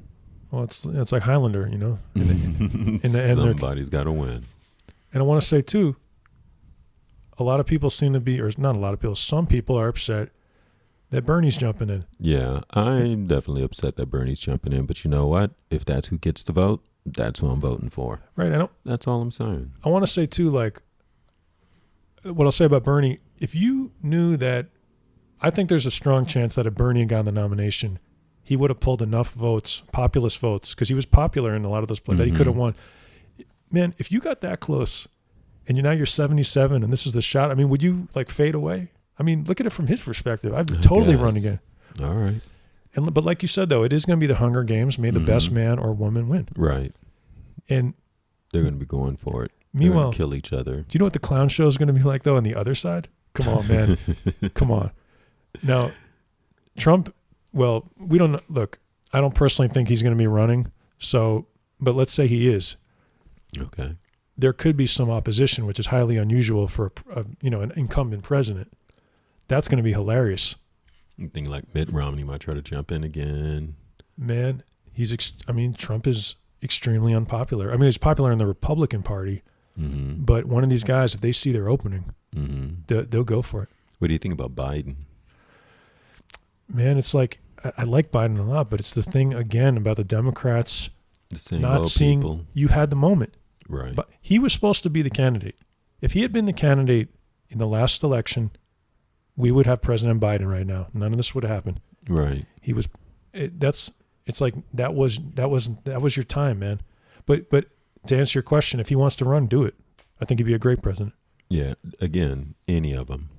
Well, it's like Highlander, In the end, somebody's got to win. And I want to say too, a lot of people seem to be, or not a lot of people, some people are upset that Bernie's jumping in. Yeah, I'm definitely upset that Bernie's jumping in. But you know what? If that's who gets the vote, that's who I'm voting for. Right. That's all I'm saying. I want to say too, what I'll say about Bernie, if you knew that, I think there's a strong chance that if Bernie had gotten the nomination, he would have pulled enough votes, populist votes, because he was popular in a lot of those places that he could have won. Man, if you got that close and you're 77 and this is the shot, I mean, would you fade away? I mean, look at it from his perspective. I'd totally run again. All right. But like you said, though, it is going to be the Hunger Games. May the best man or woman win. Right. And they're going to be going for it. Meanwhile, they're going to kill each other. Do you know what the clown show is going to be like, though, on the other side? Come on, man. Come on. Now, Trump, well, we don't look, I don't personally think he's going to be running. So, but let's say he is. Okay. There could be some opposition, which is highly unusual for an incumbent president. That's going to be hilarious. You think like Mitt Romney might try to jump in again? Man, Trump is extremely unpopular. I mean, he's popular in the Republican Party, but one of these guys, if they see their opening, they'll go for it. What do you think about Biden? Man, it's I like Biden a lot, but it's the thing again about the Democrats the same not seeing people. You had the moment. Right. But he was supposed to be the candidate. If he had been the candidate in the last election, we would have President Biden right now. None of this would have happened. Right. He was. That was your time, man. But to answer your question, if he wants to run, do it. I think he'd be a great president. Yeah. Again, any of them.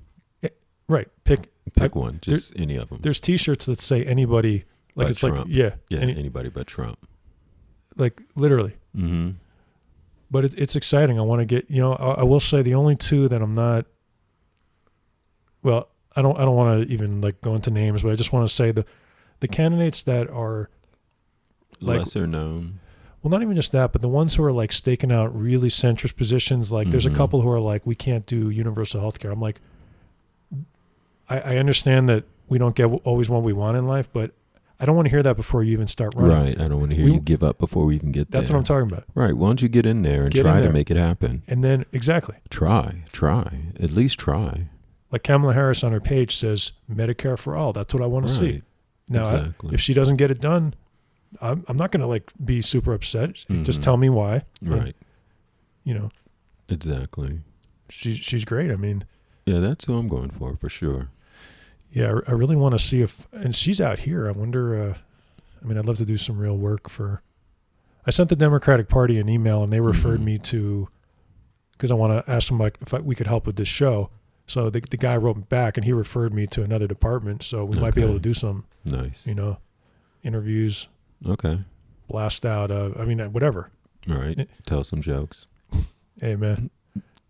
Right. Pick one. Just any of them. There's T-shirts that say anybody. But It's Trump. Anybody but Trump. Literally. Mm-hmm. But it's exciting. I want to get. I will say the only two that I'm not. Well, I don't want to even go into names, but I just want to say the candidates that are lesser known. Well, not even just that, but the ones who are staking out really centrist positions. There's a couple who are we can't do universal health care. I'm I understand that we don't get always what we want in life, but I don't want to hear that before you even start running. Right. I don't want to hear you give up before we even get there. That's what I'm talking about. Right. Why don't you get in there and try to make it happen? And then, exactly. Try. At least try. Like Kamala Harris on her page says, Medicare for all. That's what I want to see. Now, if she doesn't get it done, I'm not going to like be super upset. Just tell me why. Right. And, you know. Exactly. She's great. I mean. Yeah, that's who I'm going for sure. Yeah, I really want to see if, and she's out here. I wonder, I mean, I'd love to do some real work for, I sent the Democratic Party an email and they referred me to, because I want to ask them like if we could help with this show. So the guy wrote back and he referred me to another department. So we might be able to do some, nice, interviews. Okay. Blast out, I mean, whatever. All right. Tell some jokes. Hey, man.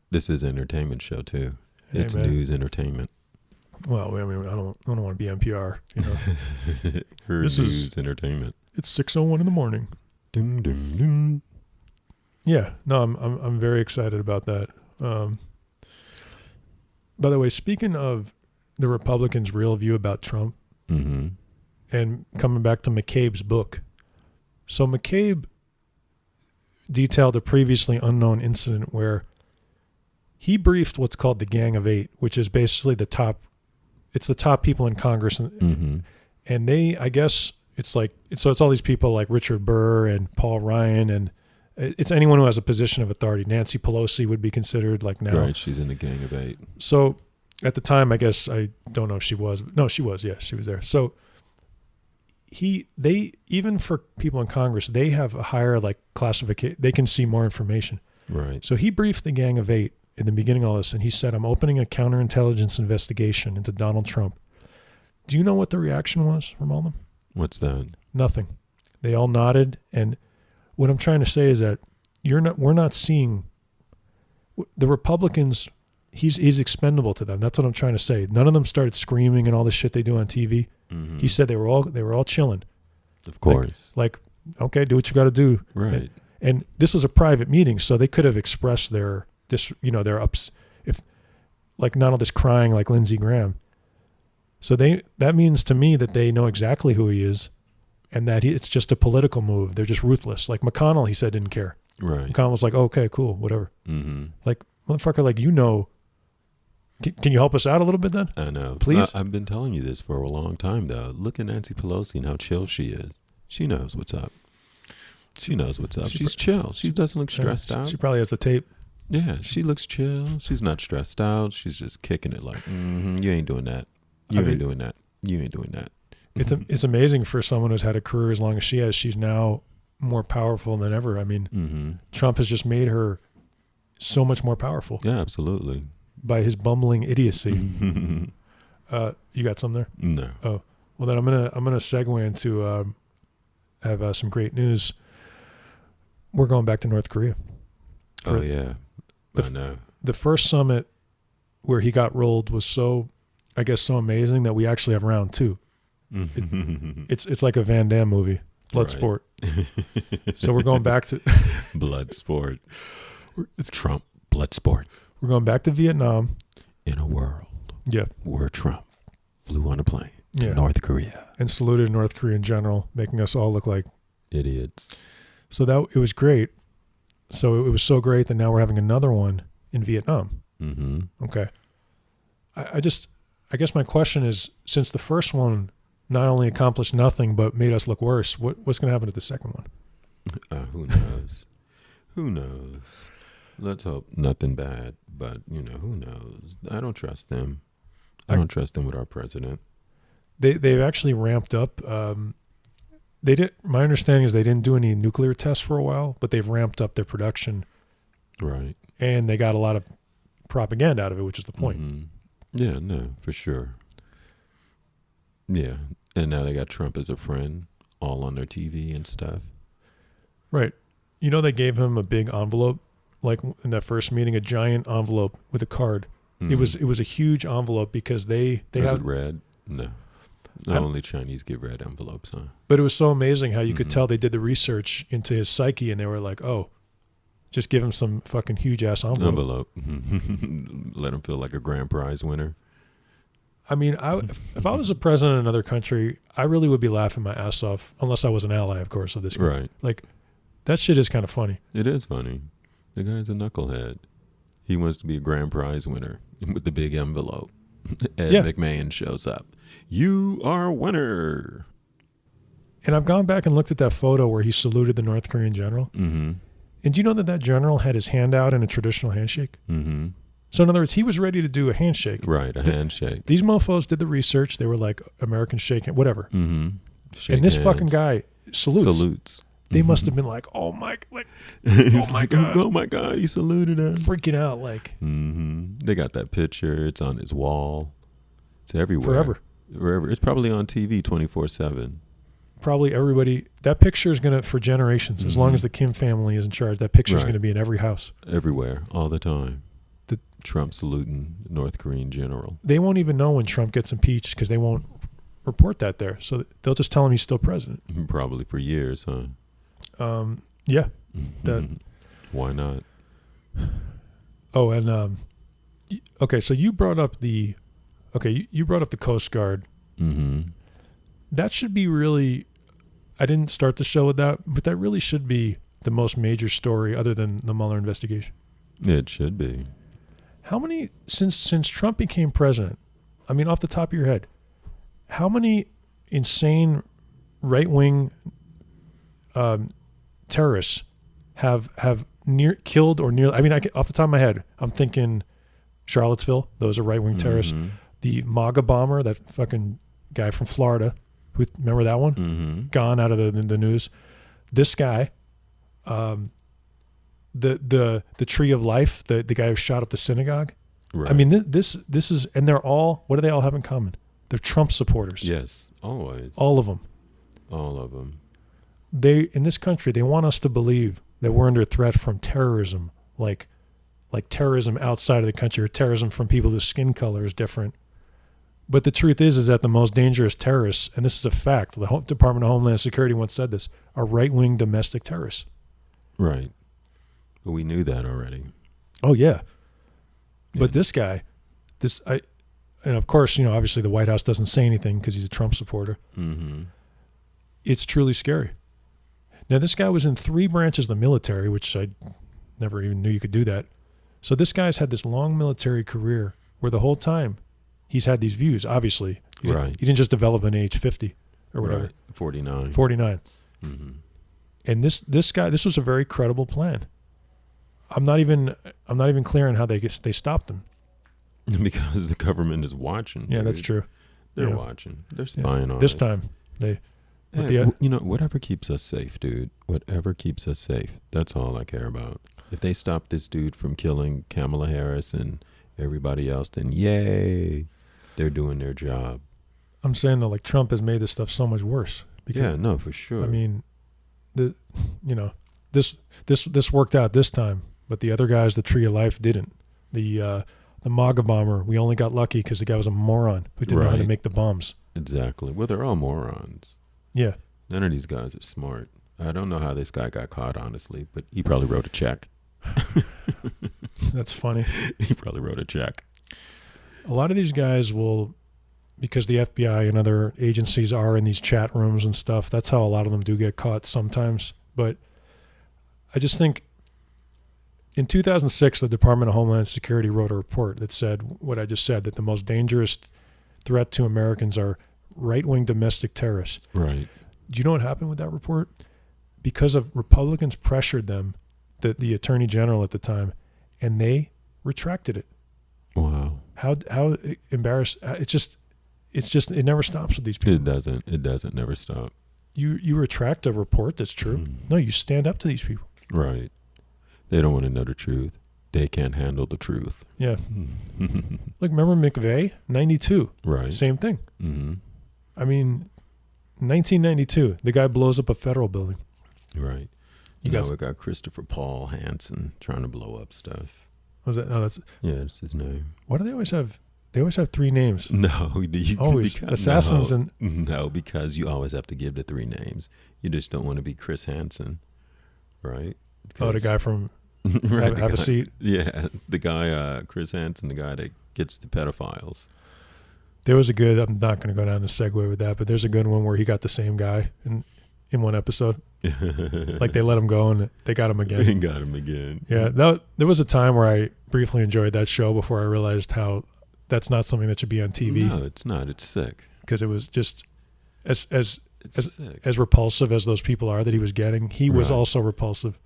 This is an entertainment show too. Hey, it's man. news entertainment. Well, I mean, I don't want to be NPR, This is entertainment. It's 6:01 in the morning. Ding, ding, ding. Yeah, no, I'm very excited about that. By the way, speaking of the Republicans' real view about Trump, and coming back to McCabe's book, so McCabe detailed a previously unknown incident where he briefed what's called the Gang of Eight, which is basically the top people in Congress, and they, I guess, it's all these people like Richard Burr and Paul Ryan, and it's anyone who has a position of authority. Nancy Pelosi would be considered like now. Right, she's in the Gang of Eight. So at the time, I guess, I don't know if she was. No, she was. Yeah, she was there. So they even for people in Congress, they have a higher like classification. They can see more information. Right. So he briefed the Gang of Eight in the beginning of all this, and he said, I'm opening a counterintelligence investigation into Donald Trump. Do you know what the reaction was from all of them? What's that? Nothing. They all nodded, and what I'm trying to say is that we're not seeing the Republicans. He's expendable to them. That's what I'm trying to say. None of them started screaming and all the shit they do on TV. He said they were all chilling. Of course. Like okay, do what you got to do. Right. And this was a private meeting, so they could have expressed their ups, if like not all this crying like Lindsey Graham. So that means to me that they know exactly who he is, and that it's just a political move. They're just ruthless. Like McConnell, he said didn't care. Right. McConnell was like, oh, okay, cool, whatever. Like motherfucker, like can you help us out a little bit then? I know. Please. I've been telling you this for a long time though. Look at Nancy Pelosi and how chill she is. She knows what's up. She's chill. She doesn't look stressed out. She probably has the tape. Yeah, she looks chill. She's not stressed out. She's just kicking it like, you ain't doing that. You ain't doing that. It's amazing for someone who's had a career as long as she has. She's now more powerful than ever. I mean, Trump has just made her so much more powerful. Yeah, absolutely. By his bumbling idiocy. You got some there? No. Oh, well then I'm gonna segue into have some great news. We're going back to North Korea. Oh yeah, I know. The first summit where he got rolled was so amazing that we actually have round two. It's like a Van Damme movie, Bloodsport. So we're going back to Bloodsport. It's Trump Bloodsport. We're going back to Vietnam. In a world, where Trump flew on a plane to North Korea and saluted North Korean general, making us all look like idiots. So it was great. So it was so great that now we're having another one in Vietnam. Okay. I guess my question is, since the first one not only accomplished nothing but made us look worse, what's going to happen to the second one? Who knows? Who knows? Let's hope nothing bad, but who knows? I don't trust them. I don't trust them with our president. They've actually ramped up. My understanding is they didn't do any nuclear tests for a while, but they've ramped up their production. Right. And they got a lot of propaganda out of it, which is the point. Yeah, no, for sure. Yeah. And now they got Trump as a friend, all on their TV and stuff. Right. They gave him a big envelope, like in that first meeting, a giant envelope with a card. It was a huge envelope because they Was it red? No. Only Chinese give red envelopes, huh? But it was so amazing how you could tell they did the research into his psyche, and they were like, oh, just give him some fucking huge ass envelope. Let him feel like a grand prize winner. I mean, if I was a president of another country, I really would be laughing my ass off, unless I was an ally, of course, of this guy. Right. Like, that shit is kind of funny. It is funny. The guy's a knucklehead. He wants to be a grand prize winner with the big envelope. Ed McMahon shows up. You are a winner. And I've gone back and looked at that photo where he saluted the North Korean general. Mm-hmm. And do you know that general had his hand out in a traditional handshake? Mm-hmm. So in other words, he was ready to do a handshake. Right, handshake. These mofos did the research. They were like, American shaking, whatever. Mm-hmm. And this fucking guy salutes. They must have been like, oh my, like, oh my God. Oh my God, he saluted us. Freaking out, like. Mm-hmm. They got that picture. It's on his wall. It's everywhere. Forever. Wherever. It's probably on TV 24/7. Probably everybody, that picture is going to, for generations, as long as the Kim family is in charge, that picture is going to be in every house. Everywhere, all the time. The Trump saluting North Korean general. They won't even know when Trump gets impeached because they won't report that there. So they'll just tell him he's still president. Probably for years, huh? Yeah. That. Why not? Oh, and okay, so you brought up the Coast Guard. Mm-hmm. That should be really, I didn't start the show with that, but that really should be the most major story other than the Mueller investigation. It should be. How many, since Trump became president, I mean, off the top of your head, how many insane right-wing terrorists have killed or nearly, I mean, off the top of my head, I'm thinking Charlottesville, those are right-wing terrorists. The MAGA bomber, that fucking guy from Florida, remember that one? Mm-hmm. Gone out of the news. This guy, the Tree of Life, the guy who shot up the synagogue. Right. I mean, this is, and they're all, what do they all have in common? They're Trump supporters. Yes, always. All of them. All of them. In this country, they want us to believe that we're under threat from terrorism, like terrorism outside of the country, or terrorism from people whose skin color is different. But the truth is that the most dangerous terrorists, and this is a fact, the Department of Homeland Security once said this, are right-wing domestic terrorists. Right. But we knew that already. Oh, yeah. But this guy, and of course, obviously the White House doesn't say anything because he's a Trump supporter. Mm-hmm. It's truly scary. Now, this guy was in 3 branches of the military, which I never even knew you could do that. So this guy's had this long military career where the whole time he's had these views, obviously. He didn't just develop at age 50 or whatever. Right. 49. 49. Mm-hmm. And this guy, this was a very credible plan. I'm not even clear on how they stopped him. Because the government is watching. Yeah, dude. that's true. They're watching. They're spying on us. This time, whatever keeps us safe, dude. Whatever keeps us safe. That's all I care about. If they stop this dude from killing Kamala Harris and everybody else, then yay, they're doing their job. I'm saying though, like, Trump has made this stuff so much worse. Because, for sure. I mean, this worked out this time, but the other guys, the Tree of Life, didn't. The MAGA bomber, we only got lucky because the guy was a moron who didn't know how to make the bombs. Exactly. Well, they're all morons. Yeah. None of these guys are smart. I don't know how this guy got caught, honestly, but he probably wrote a check. That's funny. He probably wrote a check. A lot of these guys will, because the FBI and other agencies are in these chat rooms and stuff, that's how a lot of them do get caught sometimes. But I just think in 2006, the Department of Homeland Security wrote a report that said what I just said, that the most dangerous threat to Americans are right-wing domestic terrorists. Right. Do you know what happened with that report? Because of Republicans pressured them, the Attorney General at the time, and they retracted it. Wow. How embarrassed. It never stops with these people. It doesn't never stop. You retract a report that's true. No, you stand up to these people. Right. They don't want to know the truth. They can't handle the truth. Yeah. Look, remember McVeigh? 92. Right. Same thing. Mm-hmm. I mean, 1992, the guy blows up a federal building. Right. We got Christopher Paul Hansen trying to blow up stuff. Was that? Oh, that's. Yeah, that's his name. Why do they always have? They always have 3 names. No, always assassins because you always have to give the 3 names. You just don't want to be Chris Hansen, right? The guy from right, have a seat. Yeah, the guy Chris Hansen, the guy that gets the pedophiles. There was a good, I'm not going to go down the segue with that, but there's a good one where he got the same guy in one episode. Like they let him go and they got him again. They got him again. Yeah, there was a time where I briefly enjoyed that show before I realized how that's not something that should be on TV. No, it's not. It's sick. Because it was just as repulsive as those people are that he was getting, he was also repulsive.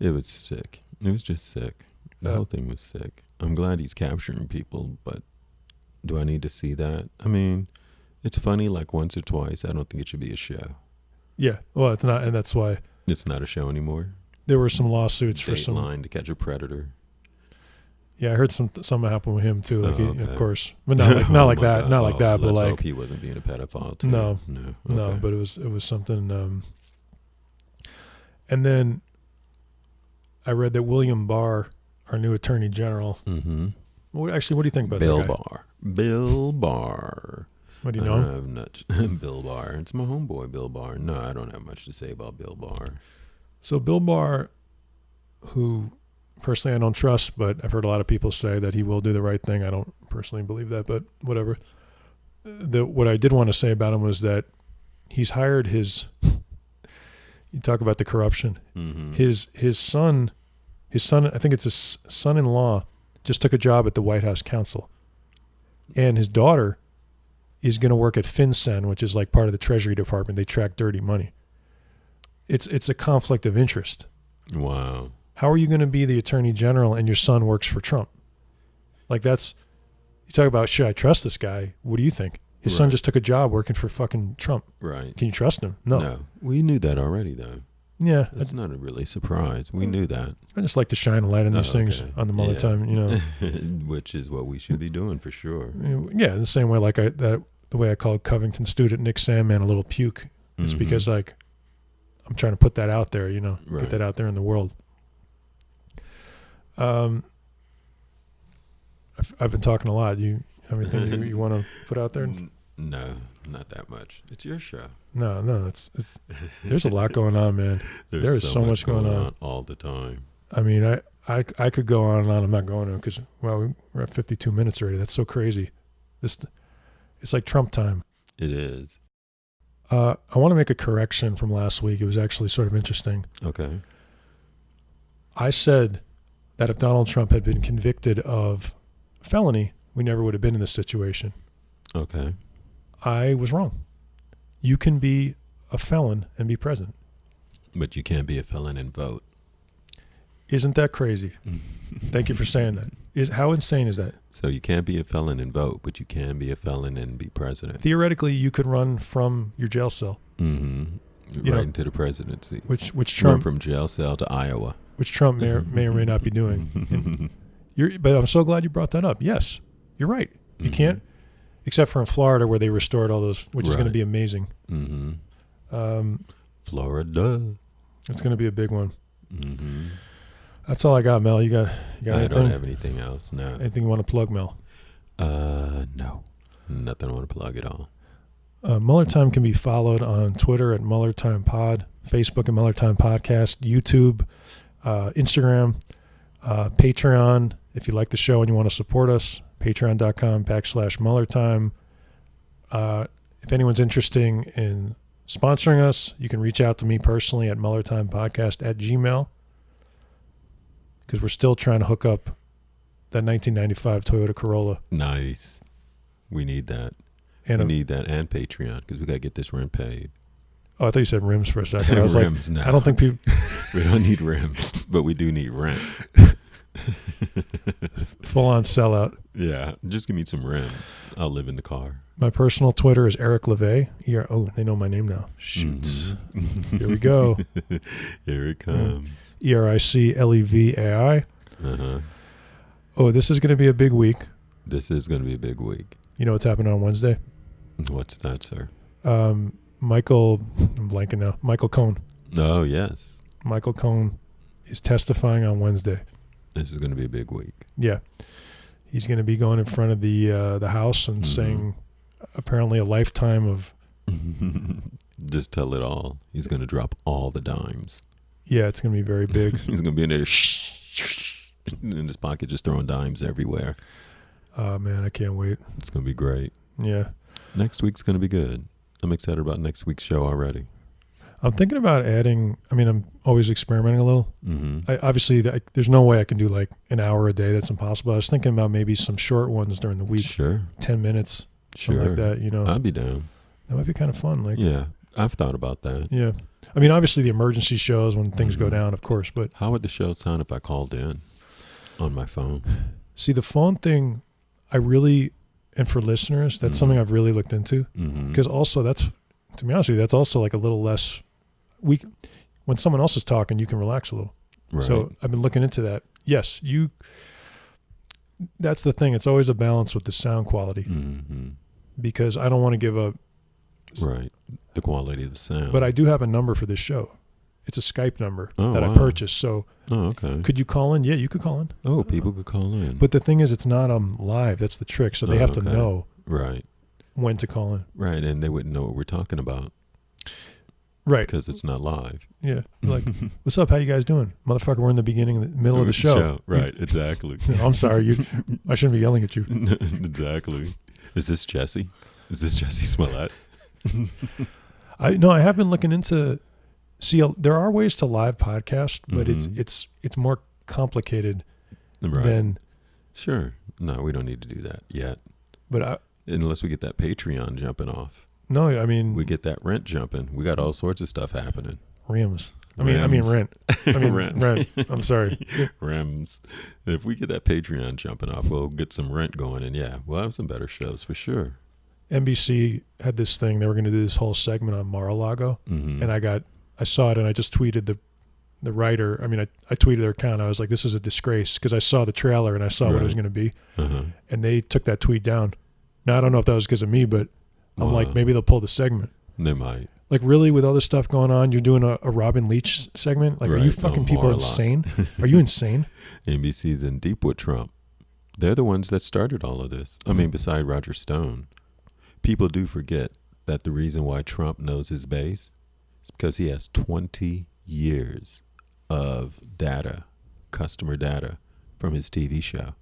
It was sick. It was just sick. The whole thing was sick. I'm glad he's capturing people, but do I need to see that? I mean, it's funny like once or twice. I don't think it should be a show. Yeah, well, it's not, and that's why it's not a show anymore. There were some lawsuits for some Dateline to catch a predator. Yeah, I heard something happened with him too. Like, of course, but not like that. God. Not like that. But Let's like hope he wasn't being a pedophile too. No. Okay. But it was something. And then I read that William Barr, our new Attorney General. Mm-hmm. Well, actually, what do you think about Bill that guy? Barr? Bill Barr. What do you know? I don't have much. Bill Barr. It's my homeboy, Bill Barr. No, I don't have much to say about Bill Barr. So Bill Barr, who personally I don't trust, but I've heard a lot of people say that he will do the right thing. I don't personally believe that, but whatever. What I did want to say about him was that he's hired his. You talk about the corruption. Mm-hmm. His son, I think it's his son-in-law, just took a job at the White House Counsel, and his daughter is going to work at FinCEN, which is like part of the Treasury Department. They track dirty money. It's a conflict of interest. Wow. How are you going to be the Attorney General and your son works for Trump? Like you talk about, should I trust this guy? What do you think? His son just took a job working for fucking Trump. Right. Can you trust him? No. No. We knew that already, though. Yeah. It's not a really surprise. We knew that. I just like to shine a light on these things on the Mueller time, Which is what we should be doing for sure. Yeah, the same way the way I called Covington student Nick Sandman a little puke. It's because like I'm trying to put that out there, get that out there in the world. I've been talking a lot. You have anything you want to put out there? No, not that much. It's your show. No, it's there's a lot going on, man. There is so much going on all the time. I mean, I could go on and on. I'm not going to because we're at 52 minutes already. That's so crazy. It's like Trump time. It is. I want to make a correction from last week. It was actually sort of interesting. Okay. I said that if Donald Trump had been convicted of felony, we never would have been in this situation. Okay. I was wrong. You can be a felon and be president. But you can't be a felon and vote. Isn't that crazy? Thank you for saying that. How insane is that? So you can't be a felon and vote, but you can be a felon and be president. Theoretically, you could run from your jail cell. Mm-hmm. Right into the presidency. Which Trump run from jail cell to Iowa. Which Trump may or may not be doing. But I'm so glad you brought that up. Yes, you're right. You can't, except for in Florida where they restored all those, which is going to be amazing. Florida. It's going to be a big one. Mm-hmm. That's all I got, Mel. You got anything? I don't have anything else. No. Anything you want to plug, Mel? No. Nothing I want to plug at all. Mueller Time can be followed on Twitter at Mueller Time Pod, Facebook at Mueller Time Podcast, YouTube, Instagram, Patreon. If you like the show and you want to support us, patreon.com/Mueller Time. If anyone's interested in sponsoring us, you can reach out to me personally at MuellerTimePodcast@gmail.com. Because we're still trying to hook up that 1995 Toyota Corolla. Nice. We need that. And we need that and Patreon because we got to get this rent paid. Oh, I thought you said rims for a second. I was rims, like, no. I don't think people... We don't need rims, but we do need rent. Full-on sellout. Yeah. Just give me some rims. I'll live in the car. My personal Twitter is Eric LeVay. Oh, they know my name now. Shoot. Here we go. Here it comes. ERICLEVAI. Oh, this is going to be a big week. This is going to be a big week. You know what's happening on Wednesday? What's that, sir? I'm blanking now. Michael Cohen. Oh, yes. Michael Cohen is testifying on Wednesday. This is going to be a big week. Yeah. He's going to be going in front of the House and saying apparently a lifetime of... Just tell it all. He's going to drop all the dimes. Yeah, it's going to be very big. He's going to be in there in his pocket just throwing dimes everywhere. Oh, man, I can't wait. It's going to be great. Yeah. Next week's going to be good. I'm excited about next week's show already. I'm thinking about adding, I'm always experimenting a little. Mm-hmm. Obviously, there's no way I can do like an hour a day. That's impossible. I was thinking about maybe some short ones during the week. Sure. 10 minutes. Something like that, I'd be down. That might be kind of fun. Like, yeah, I've thought about that. Yeah. Obviously the emergency shows when things go down, of course, but. How would the show sound if I called in on my phone? See, the phone thing, and for listeners, that's something I've really looked into. Because also to be honest with you, that's also like a little less, when someone else is talking, you can relax a little. Right. So I've been looking into that. Yes, that's the thing. It's always a balance with the sound quality. Because I don't want to give up. Right. The quality of the sound. But I do have a number for this show. It's a Skype number that wow. I purchased. So okay. Could you call in? Yeah, you could call in. Oh, people could call in. But the thing is, it's not live. That's the trick. So they have to know when to call in. Right, and they wouldn't know what we're talking about. Right. Because it's not live. Yeah. Like, what's up? How you guys doing? Motherfucker, we're in the beginning, the middle of the show. Right, exactly. I'm sorry. I shouldn't be yelling at you. Exactly. Is this Jussie? Is this Jussie Smolett? I have been looking into. See, there are ways to live podcast, but it's more complicated than. Sure. No, we don't need to do that yet. But unless we get that Patreon jumping off. No, we get that rent jumping. We got all sorts of stuff happening. Rims. I mean rent. Rent. I'm sorry. Rims. If we get that Patreon jumping off, we'll get some rent going, and we'll have some better shows for sure. NBC had this thing. They were going to do this whole segment on Mar-a-Lago, and I saw it, and I just tweeted the writer. I tweeted their account. I was like, "This is a disgrace," because I saw the trailer and I saw what it was going to be, and they took that tweet down. Now I don't know if that was because of me, but I'm like, maybe they'll pull the segment. They might. Like, really, with all this stuff going on, you're doing a Robin Leach segment? Like, are you fucking people insane? Are you insane? NBC's in deep with Trump. They're the ones that started all of this. Beside Roger Stone. People do forget that the reason why Trump knows his base is because he has 20 years of data, customer data, from his TV show.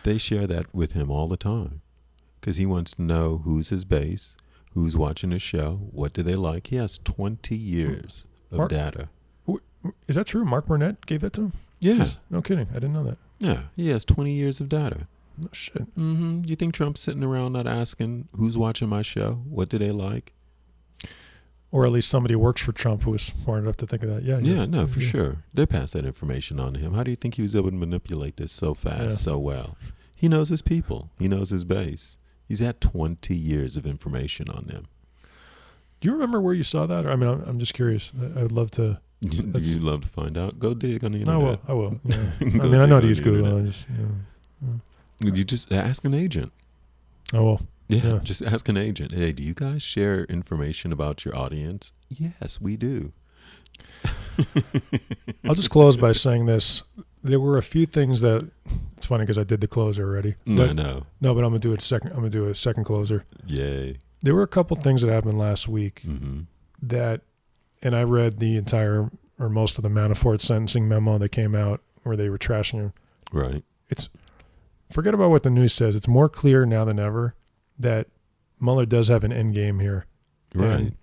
They share that with him all the time because he wants to know who's his base, who's watching his show, what do they like. He has 20 years of data. Is that true? Mark Burnett gave that to him? Yeah. No kidding. I didn't know that. Yeah, he has 20 years of data. No shit. You think Trump's sitting around not asking who's watching my show? What do they like? Or at least somebody who works for Trump who was smart enough to think of that. Yeah, for sure. They passed that information on to him. How do you think he was able to manipulate this so fast, so well? He knows his people. He knows his base. He's had 20 years of information on them. Do you remember where you saw that? I'm just curious. I would love to. You'd love to find out? Go dig on the internet. I will. Yeah. I know how to use Google. You just ask an agent. Oh, well. Yeah, just ask an agent. Hey, do you guys share information about your audience? Yes, we do. I'll just close by saying this. There were a few things that it's funny because I did the closer already. I know. No, but I'm gonna do it second. I'm gonna do a second closer. Yay! There were a couple things that happened last week that, and I read the entire or most of the Manafort sentencing memo that came out where they were trashing him. Right. Forget about what the news says. It's more clear now than ever that Mueller does have an end game here. Right.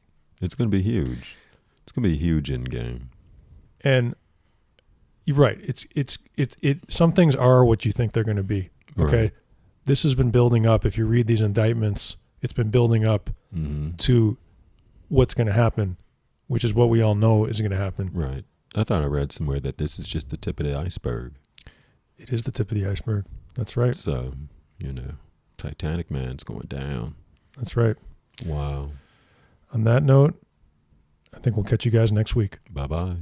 It's going to be huge. It's going to be a huge end game. And you're right. Some things are what you think they're going to be. Okay. Right. This has been building up. If you read these indictments, it's been building up to what's going to happen, which is what we all know is going to happen. Right. I thought I read somewhere that this is just the tip of the iceberg. It is the tip of the iceberg. That's right. So, Titanic Man's going down. That's right. Wow. On that note, I think we'll catch you guys next week. Bye-bye.